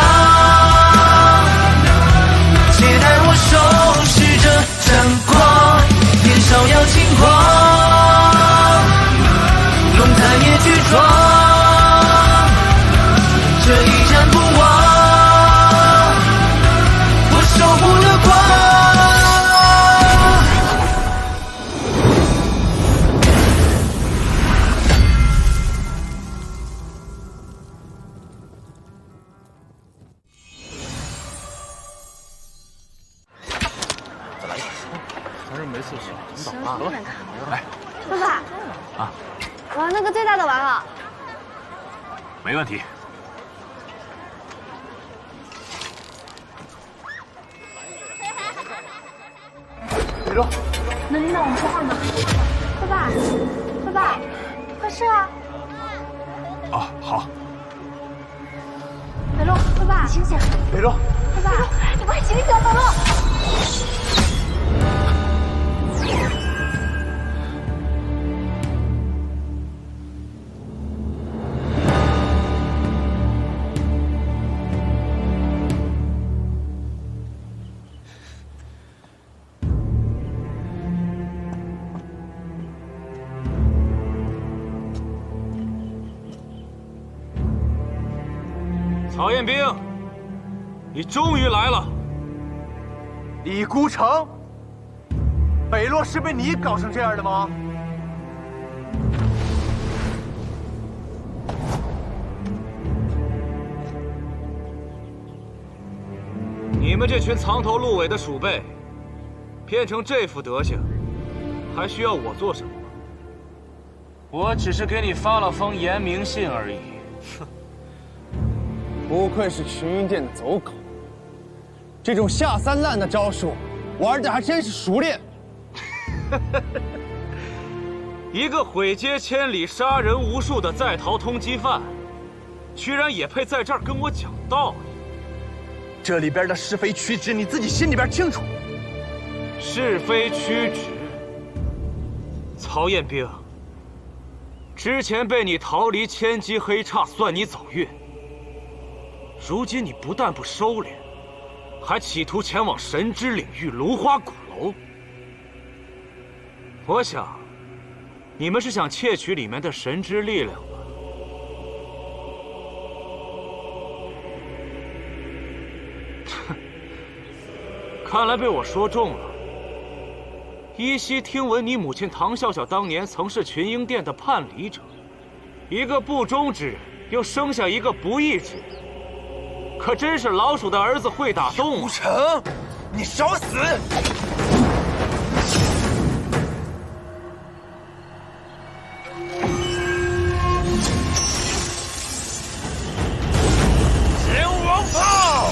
且待我收拾这战光。年少要轻狂，龙潭也去闯，这一战不忘，我守护的光。反正没事事，你走啊。来，爸爸。啊。我要那个最大的玩偶。没问题。北周，能领导我们说话吗？爸爸，爸爸，快射啊！哦，好。北洛，爸爸，你醒醒！北周，爸爸，你快醒醒，北洛！曹彦兵，你终于来了。李孤城，北洛是被你搞成这样的吗？你们这群藏头露尾的鼠辈，变成这副德行，还需要我做什么吗？我只是给你发了封言明信而已。哼，不愧是群云殿的走狗，这种下三滥的招数玩的还真是熟练。一个毁街千里、杀人无数的在逃通缉犯，居然也配在这儿跟我讲道理？这里边的是非曲直，你自己心里边清楚。是非曲直，曹彦兵，之前被你逃离千机黑叉算你走运，如今你不但不收敛，还企图前往神之领域芦花鼓楼。我想，你们是想窃取里面的神之力量吧？哼，看来被我说中了。依稀听闻你母亲唐笑笑当年曾是群英殿的叛离者，一个不忠之人又生下一个不义之人，可真是老鼠的儿子会打洞。吴成，你找死！天王炮！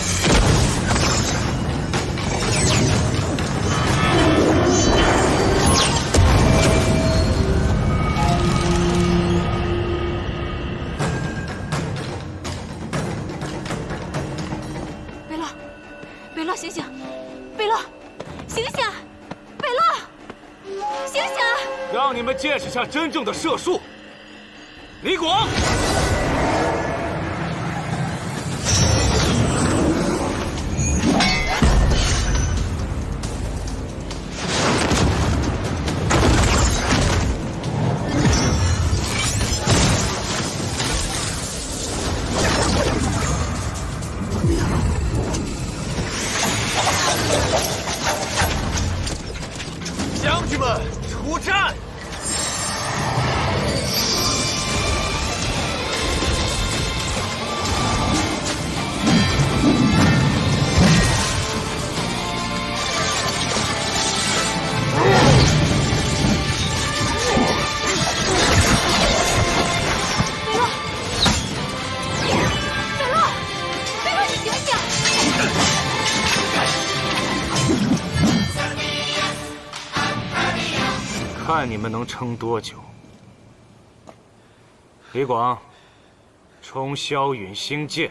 贝勒，醒醒！贝勒，醒醒！贝勒，醒醒！让你们见识下真正的射术。李广，将军们出战！看你们能撑多久。李广，冲霄陨星剑。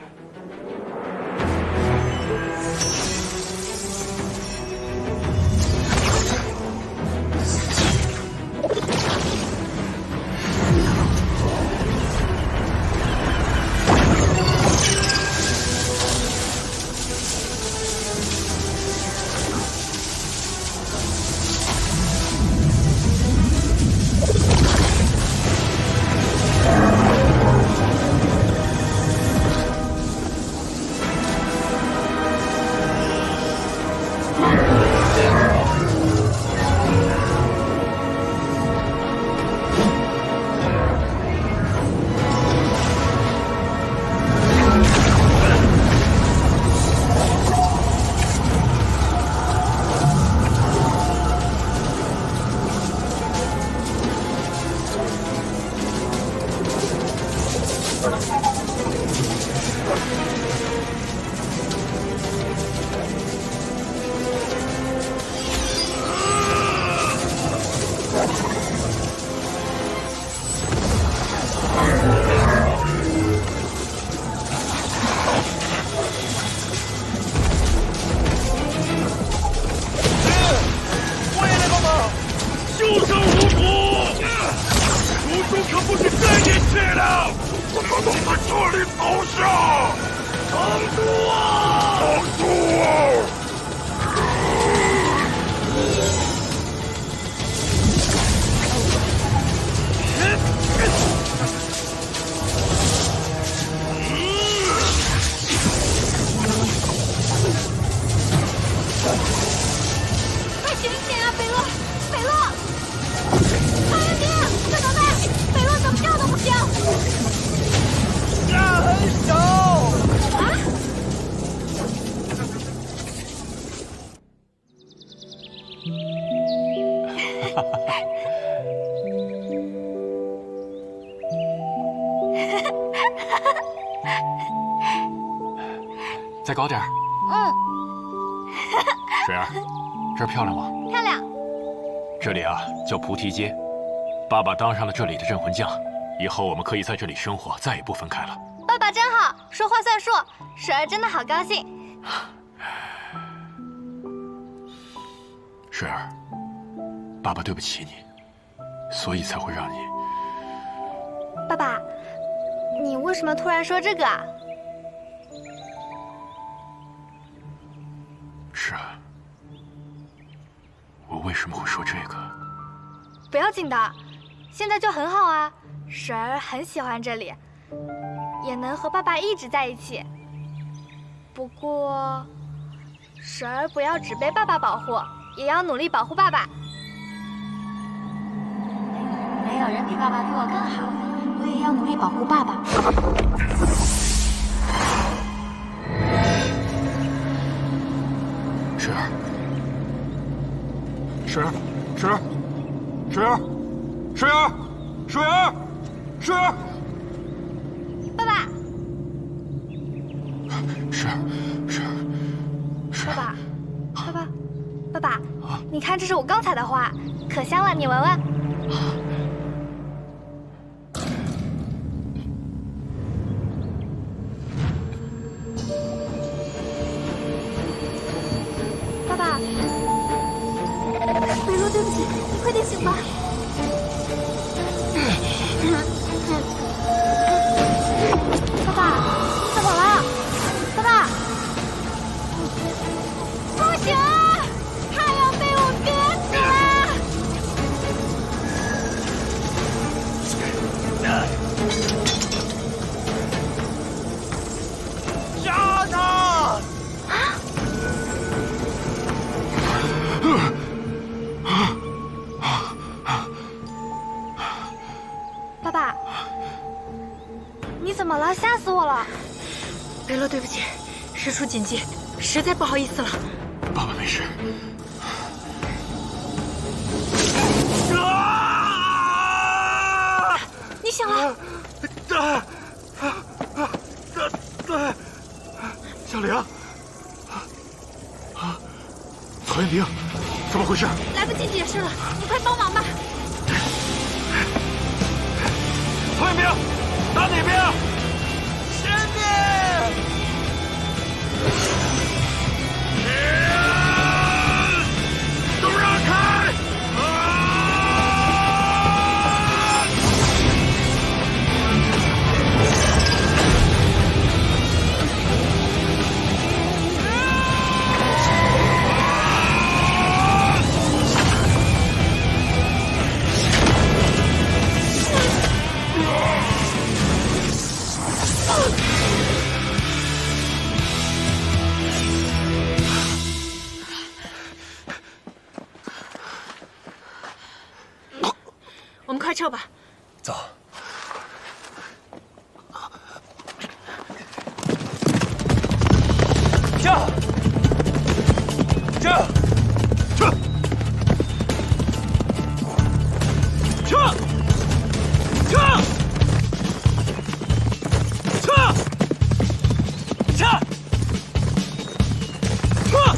再高点儿。水儿，这儿漂亮吗？漂亮。这里啊叫菩提街，爸爸当上了这里的镇魂将，以后我们可以在这里生活，再也不分开了。爸爸真好，说话算数。水儿真的好高兴。水儿，爸爸对不起你，所以才会让你。爸爸，你为什么突然说这个啊？是啊，我为什么会说这个？不要紧的，现在就很好啊。水儿很喜欢这里，也能和爸爸一直在一起。不过，水儿不要只被爸爸保护，也要努力保护爸爸。没有人比爸爸对我更好，我也要努力保护爸爸。水儿，水儿，水儿，水儿，水儿，水儿，水儿，爸爸，水儿，水儿，水儿，爸爸，爸爸，爸爸，你看，这是我刚采的花，可香了，你闻闻。爸爸，北洛，对不起，你快点醒吧。爸爸，怎么了？爸爸，不行，他要被我憋死了。杀他！爸爸，你怎么了？吓死我了！北洛，对不起，事出紧急，实在不好意思了。爸爸没事。你醒了？小玲，曹彦兵，怎么回事？来不及解释了，你快帮忙吧。曹彦兵，打哪边？前面！都让开！我们快撤吧。走。撤！撤！撤！撤！撤！撤！撤！撤！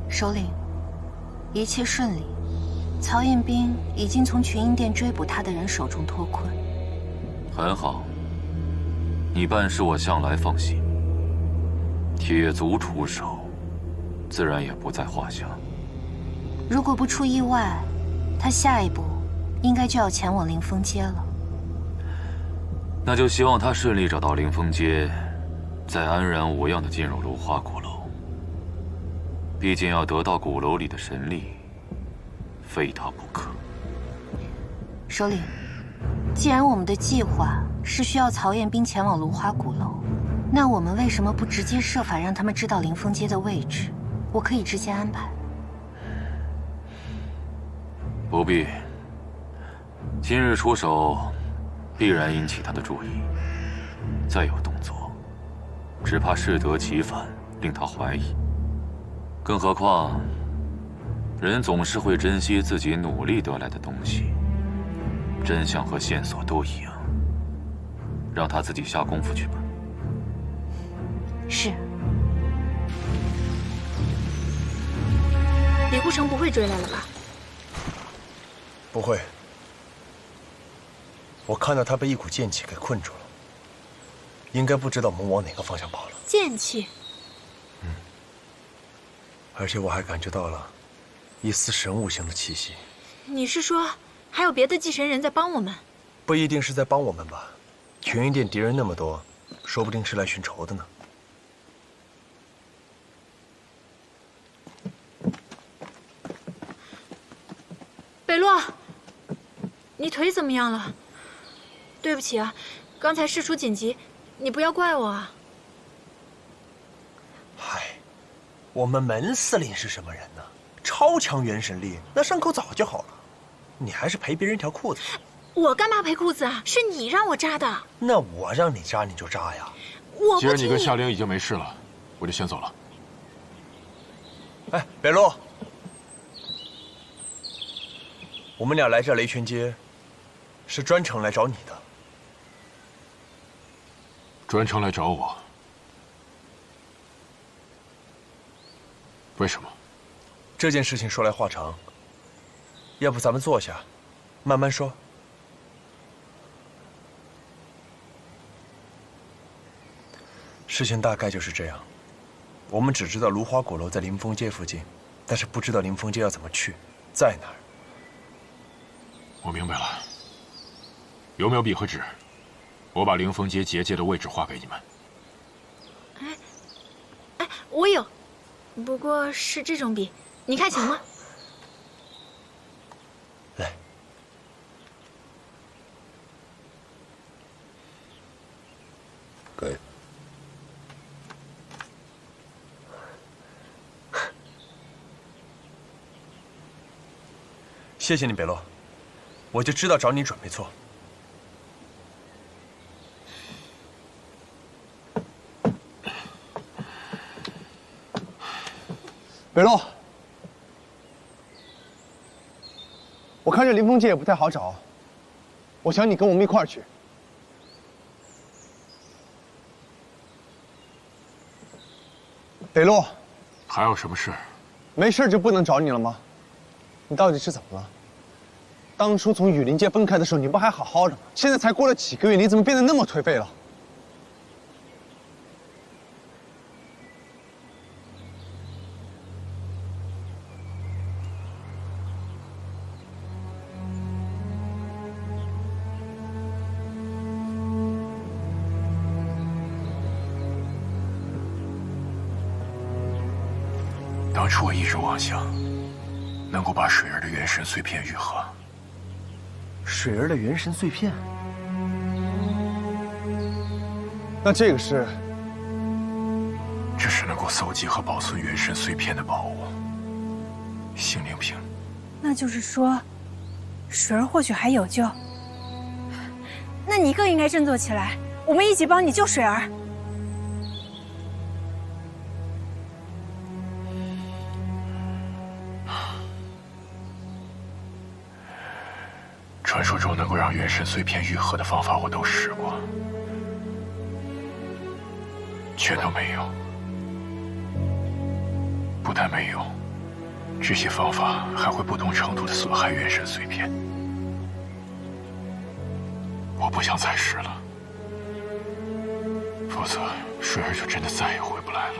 首领，一切顺利。曹彦兵已经从群英殿追捕他的人手中脱困。很好，你办事我向来放心。铁足出手，自然也不在话下。如果不出意外，他下一步应该就要前往凌风街了。那就希望他顺利找到凌风街，再安然无恙地进入芦花鼓楼。毕竟要得到鼓楼里的神力，非他不可。首领，既然我们的计划是需要曹彦斌前往芦花鼓楼，那我们为什么不直接设法让他们知道凌风街的位置？我可以直接安排。不必。今日出手，必然引起他的注意。再有动作，只怕适得其反，令他怀疑。更何况，人总是会珍惜自己努力得来的东西。真相和线索都一样，让他自己下功夫去吧。是。李顾城不会追来了吧？不会。我看到他被一股剑气给困住了，应该不知道我们往哪个方向跑了。剑气。而且我还感觉到了一丝神物型的气息。你是说还有别的祭神人在帮我们？不一定是在帮我们吧？群英殿敌人那么多，说不定是来寻仇的呢。北洛，你腿怎么样了？对不起啊，刚才事出紧急，你不要怪我啊。嗨，我们门司令是什么人呢？超强元神力，那伤口早就好了。你还是赔别人一条裤子。我干嘛赔裤子啊？是你让我扎的。那我让你扎你就扎呀。我既然你跟夏灵已经没事了，我就先走了。哎，北洛，我们俩来这雷泉街，是专程来找你的。专程来找我？为什么？这件事情说来话长，要不咱们坐下，慢慢说。事情大概就是这样，我们只知道芦花果楼在凌风街附近，但是不知道凌风街要怎么去，在哪儿。我明白了，有没有笔和纸？我把凌风街结界的位置画给你们。哎，我有，不过是这种笔，你看行吗？来，给。谢谢你，北洛，我就知道找你准没错。北洛，我看这凌风街也不太好找，我想你跟我们一块儿去。北洛，还有什么事？没事就不能找你了吗？你到底是怎么了？当初从雨林街分开的时候，你不还好好的吗？现在才过了几个月，你怎么变得那么颓废了？当初我一直妄想能够把水儿的元神碎片愈合。水儿的元神碎片？那这个是？这是能够搜集和保存元神碎片的宝物——心灵瓶。那就是说，水儿或许还有救。那你更应该振作起来，我们一起帮你救水儿。传说中能够让元神碎片愈合的方法我都试过，全都没用。不但没用，这些方法还会不同程度的损害元神碎片。我不想再试了，否则水儿就真的再也回不来了。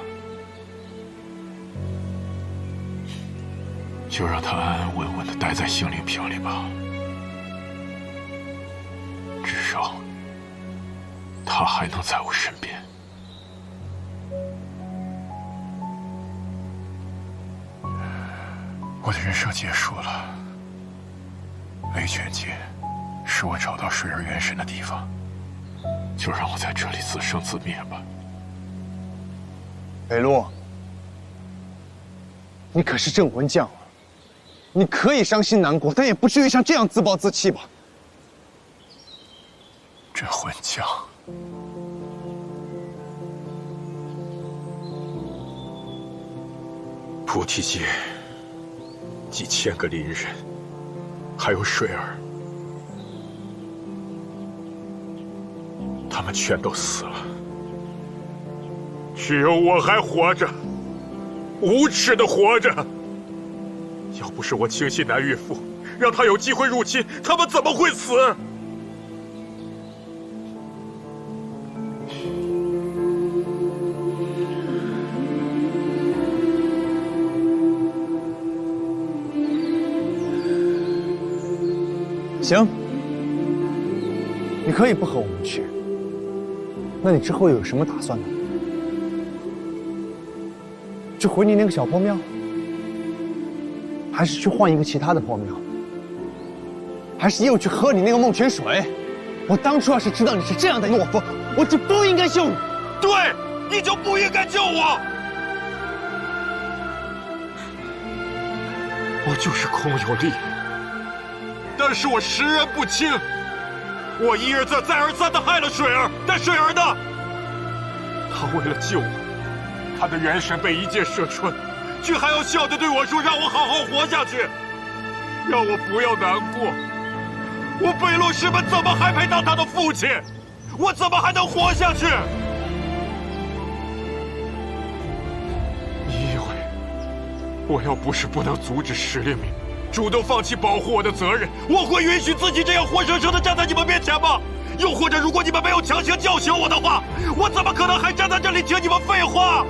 就让他安安稳稳地待在杏林坪里吧。至少，他还能在我身边。我的人生结束了，雷泉界是我找到水儿元神的地方，就让我在这里自生自灭吧。北路，你可是镇魂将啊！你可以伤心难过，但也不至于像这样自暴自弃吧？镇魂将，菩提界几千个邻人，还有水儿，他们全都死了，只有我还活着，无耻的活着。要不是我轻信南岳父，让他有机会入侵，他们怎么会死？行，你可以不和我们去。那你之后有什么打算呢？去回你那个小破庙，还是去换一个其他的破庙，还是又去喝你那个梦泉水？我当初要是知道你是这样的懦夫，我就不应该救你。对，你就不应该救我。我就是空有力，但是我识人不清。我一而再、再而三地害了水儿，但水儿呢？他为了救我，他的元神被一箭射穿，却还要笑着对我说：“让我好好活下去，让我不要难过。”我北陆师门怎么还配当他的父亲？我怎么还能活下去？你以为我要不是不能阻止石令明主动放弃保护我的责任，我会允许自己这样活生生的站在你们面前吗？又或者，如果你们没有强行叫醒我的话，我怎么可能还站在这里听你们废话？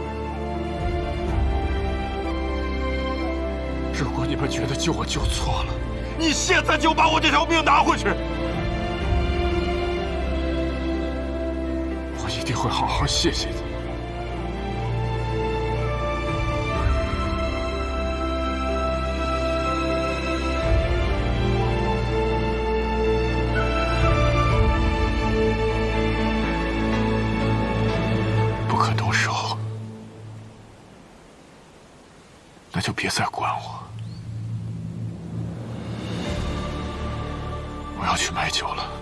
如果你们觉得救我救错了，你现在就把我这条命拿回去，我一定会好好谢谢你。不可动手，那就别再管我。我要去买酒了。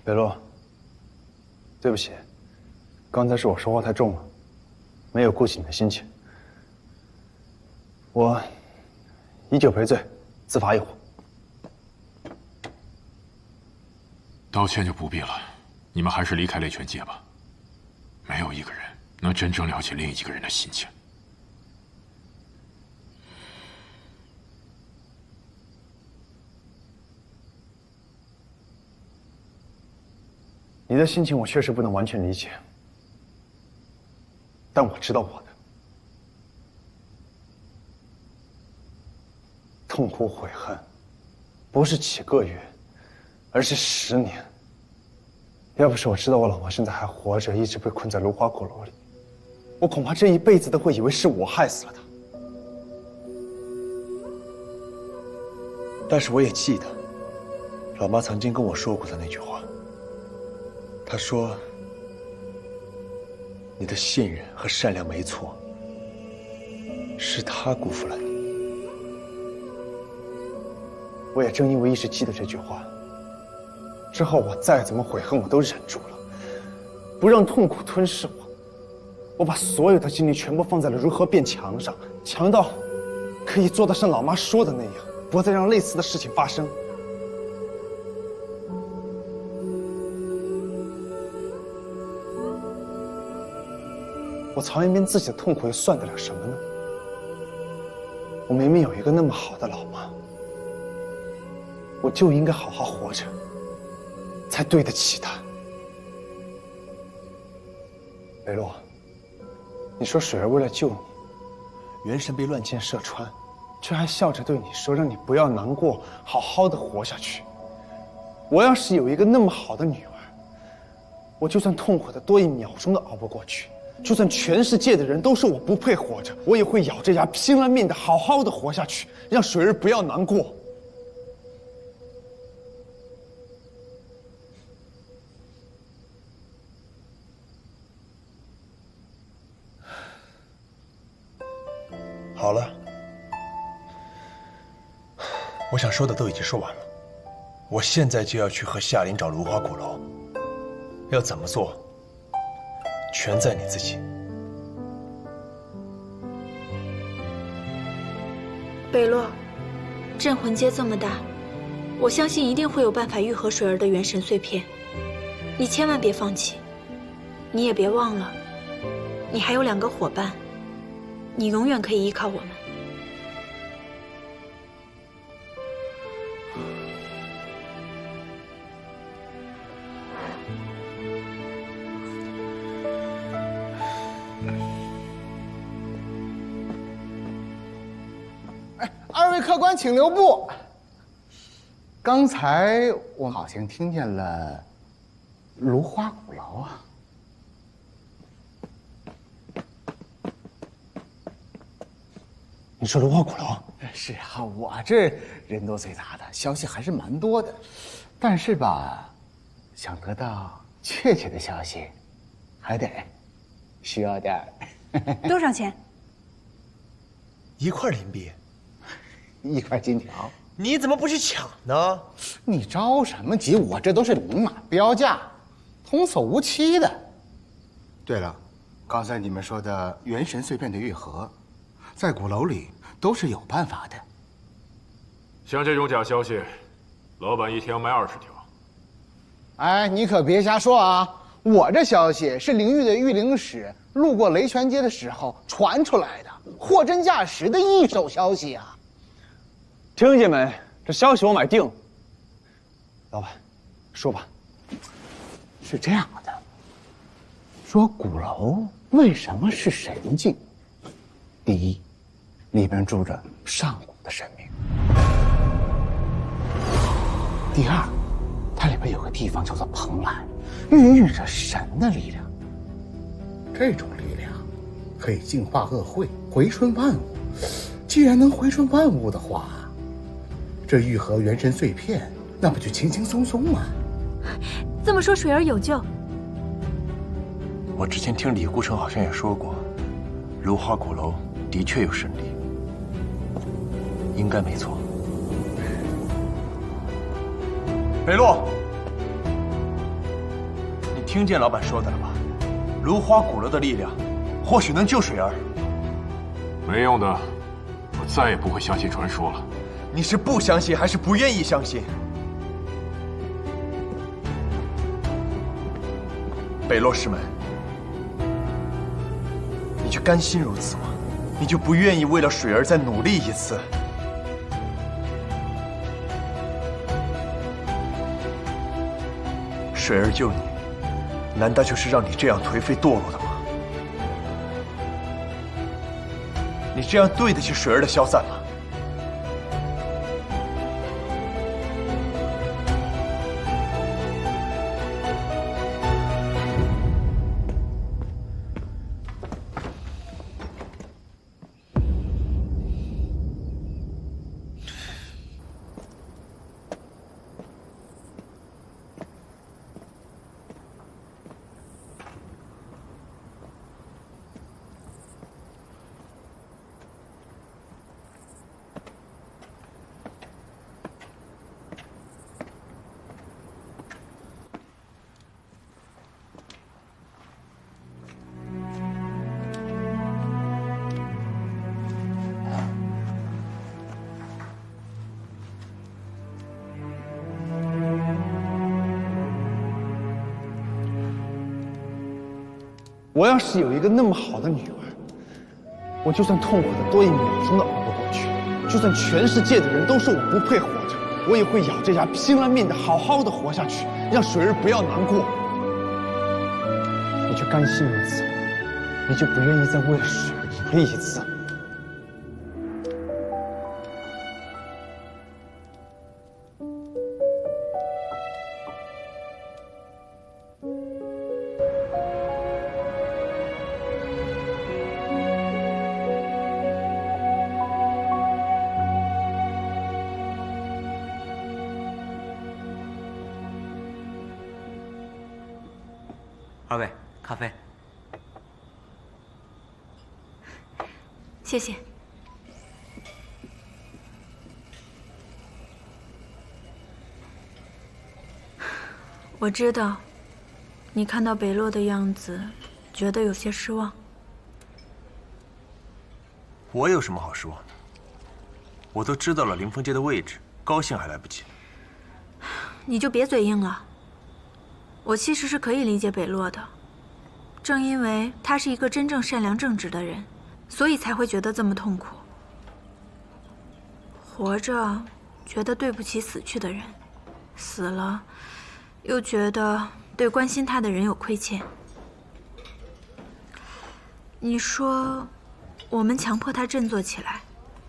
北洛，对不起，刚才是我说话太重了，没有顾及你的心情。我以酒赔罪，自罚一壶。道歉就不必了，你们还是离开雷泉界吧。没有一个人能真正了解另一个人的心情。你的心情我确实不能完全理解，但我知道我的。痛苦悔恨，不是几个月，而是10年。要不是我知道我老婆现在还活着，一直被困在芦花果楼里，我恐怕这一辈子都会以为是我害死了她。但是我也记得，老妈曾经跟我说过的那句话。她说：“你的信任和善良没错，是他辜负了你。”我也正因为一直记得这句话，之后我再怎么悔恨，我都忍住了，不让痛苦吞噬我。我把所有的精力全部放在了如何变强上，强到可以做得像老妈说的那样，不再让类似的事情发生。我藏一遍自己的痛苦又算得了什么呢？我明明有一个那么好的老妈，我就应该好好活着，才对得起她。北洛，你说水儿为了救你，元神被乱箭射穿，却还笑着对你说让你不要难过，好好的活下去。我要是有一个那么好的女儿，我就算痛苦的多1秒钟都熬不过去。就算全世界的人都说我不配活着，我也会咬着牙拼了命的好好的活下去，让水儿不要难过。好了，我想说的都已经说完了，我现在就要去和夏林找芦花鼓楼，要怎么做？全在你自己。北洛，镇魂街这么大，我相信一定会有办法愈合水儿的元神碎片。你千万别放弃，你也别忘了，你还有2个伙伴，你永远可以依靠我们。2位客官，请留步。刚才我好像听见了芦花鼓楼啊。你说芦花鼓楼？是啊，我这人多嘴杂的，消息还是蛮多的，但是吧，想得到确切的消息，还得需要点儿。多少钱？1块银币。1块金条。你怎么不去抢呢？你着什么急？我这都是明码标价，童叟无欺的。对了，刚才你们说的元神碎片的愈合，在鼓楼里都是有办法的。像这种假消息，老板一天要卖20条。哎，你可别瞎说啊！我这消息是灵域的御灵使路过雷泉街的时候传出来的，货真价实的一手消息啊！听见没？这消息我买定。老板，说吧。是这样的，说鼓楼为什么是神境？第一，里边住着上古的神明；第二，它里边有个地方叫做蓬莱，孕育着神的力量。这种力量可以净化恶秽，回春万物。既然能回春万物的话，这愈合元神碎片，那不就轻轻松松吗？这么说，水儿有救？我之前听李顾城好像也说过，芦花鼓楼的确有神力，应该没错。北洛，你听见老板说的了吧？芦花鼓楼的力量，或许能救水儿。没用的，我再也不会相信传说了。你是不相信，还是不愿意相信？北洛师门，你就甘心如此吗？你就不愿意为了水儿再努力一次？水儿救你，难道就是让你这样颓废堕落的吗？你这样对得起水儿的消散吗？我要是有一个那么好的女儿，我就算痛苦的多1秒钟都熬不过去，就算全世界的人都说我不配活着，我也会咬着牙拼了命的好好的活下去，让水儿不要难过。你就甘心如此，你就不愿意再为了水儿努力一次？二位，咖啡。谢谢。我知道，你看到北洛的样子，觉得有些失望。我有什么好失望的？我都知道了凌风街的位置，高兴还来不及。你就别嘴硬了。我其实是可以理解北洛的，正因为他是一个真正善良正直的人，所以才会觉得这么痛苦。活着觉得对不起死去的人，死了又觉得对关心他的人有亏欠。你说我们强迫他振作起来，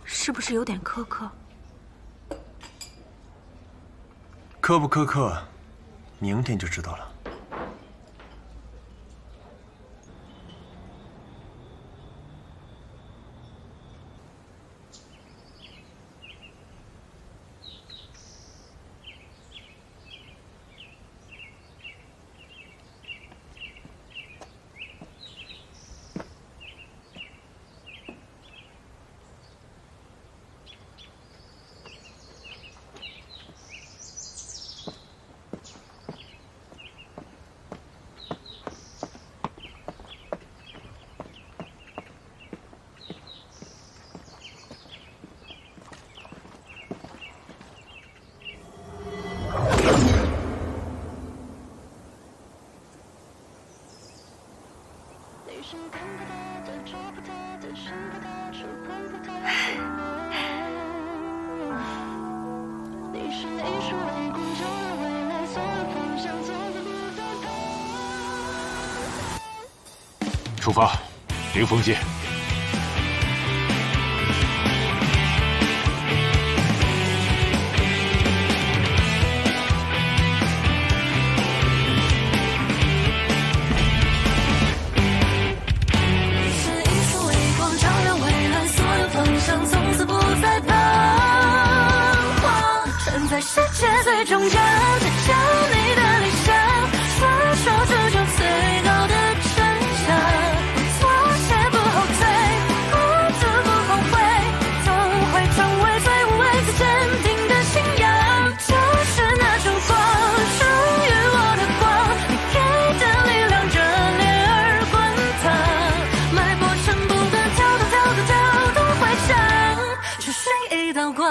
是不是有点苛刻？苛不苛刻，明天就知道了。出发，凌风街。在世界最重要，追求你的理想，双手追求最高的真相，不妥协不后退，不知不后悔，总会成为最无畏最坚定的信仰。就是那束光，属于我的光，你给的力量热烈而滚烫，脉搏声不断跳动跳动跳动回响，是谁一道光。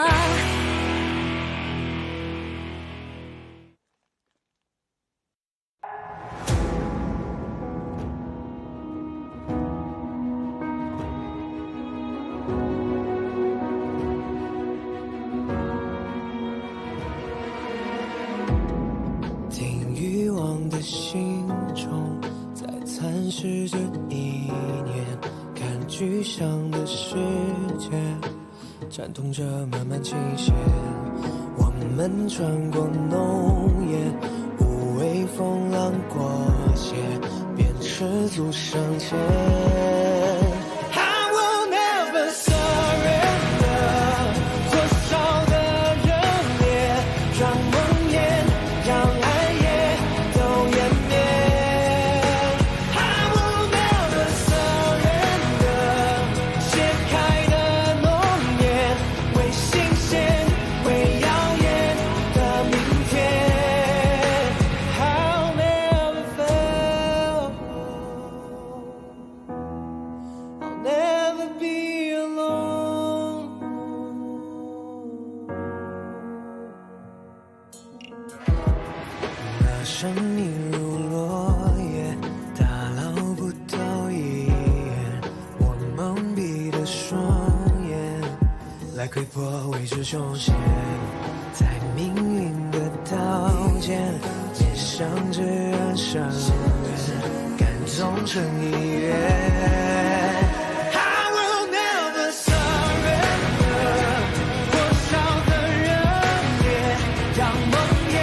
心中在蚕食着一年，看具象的世界颤动着慢慢倾斜。我们穿过浓烟，无畏风浪过斜，便赤足上前。生命如落叶，打捞不到窥破未知凶险，在命运的刀尖，面上只染上缘，感动成一愿。多少的热烈，让梦魇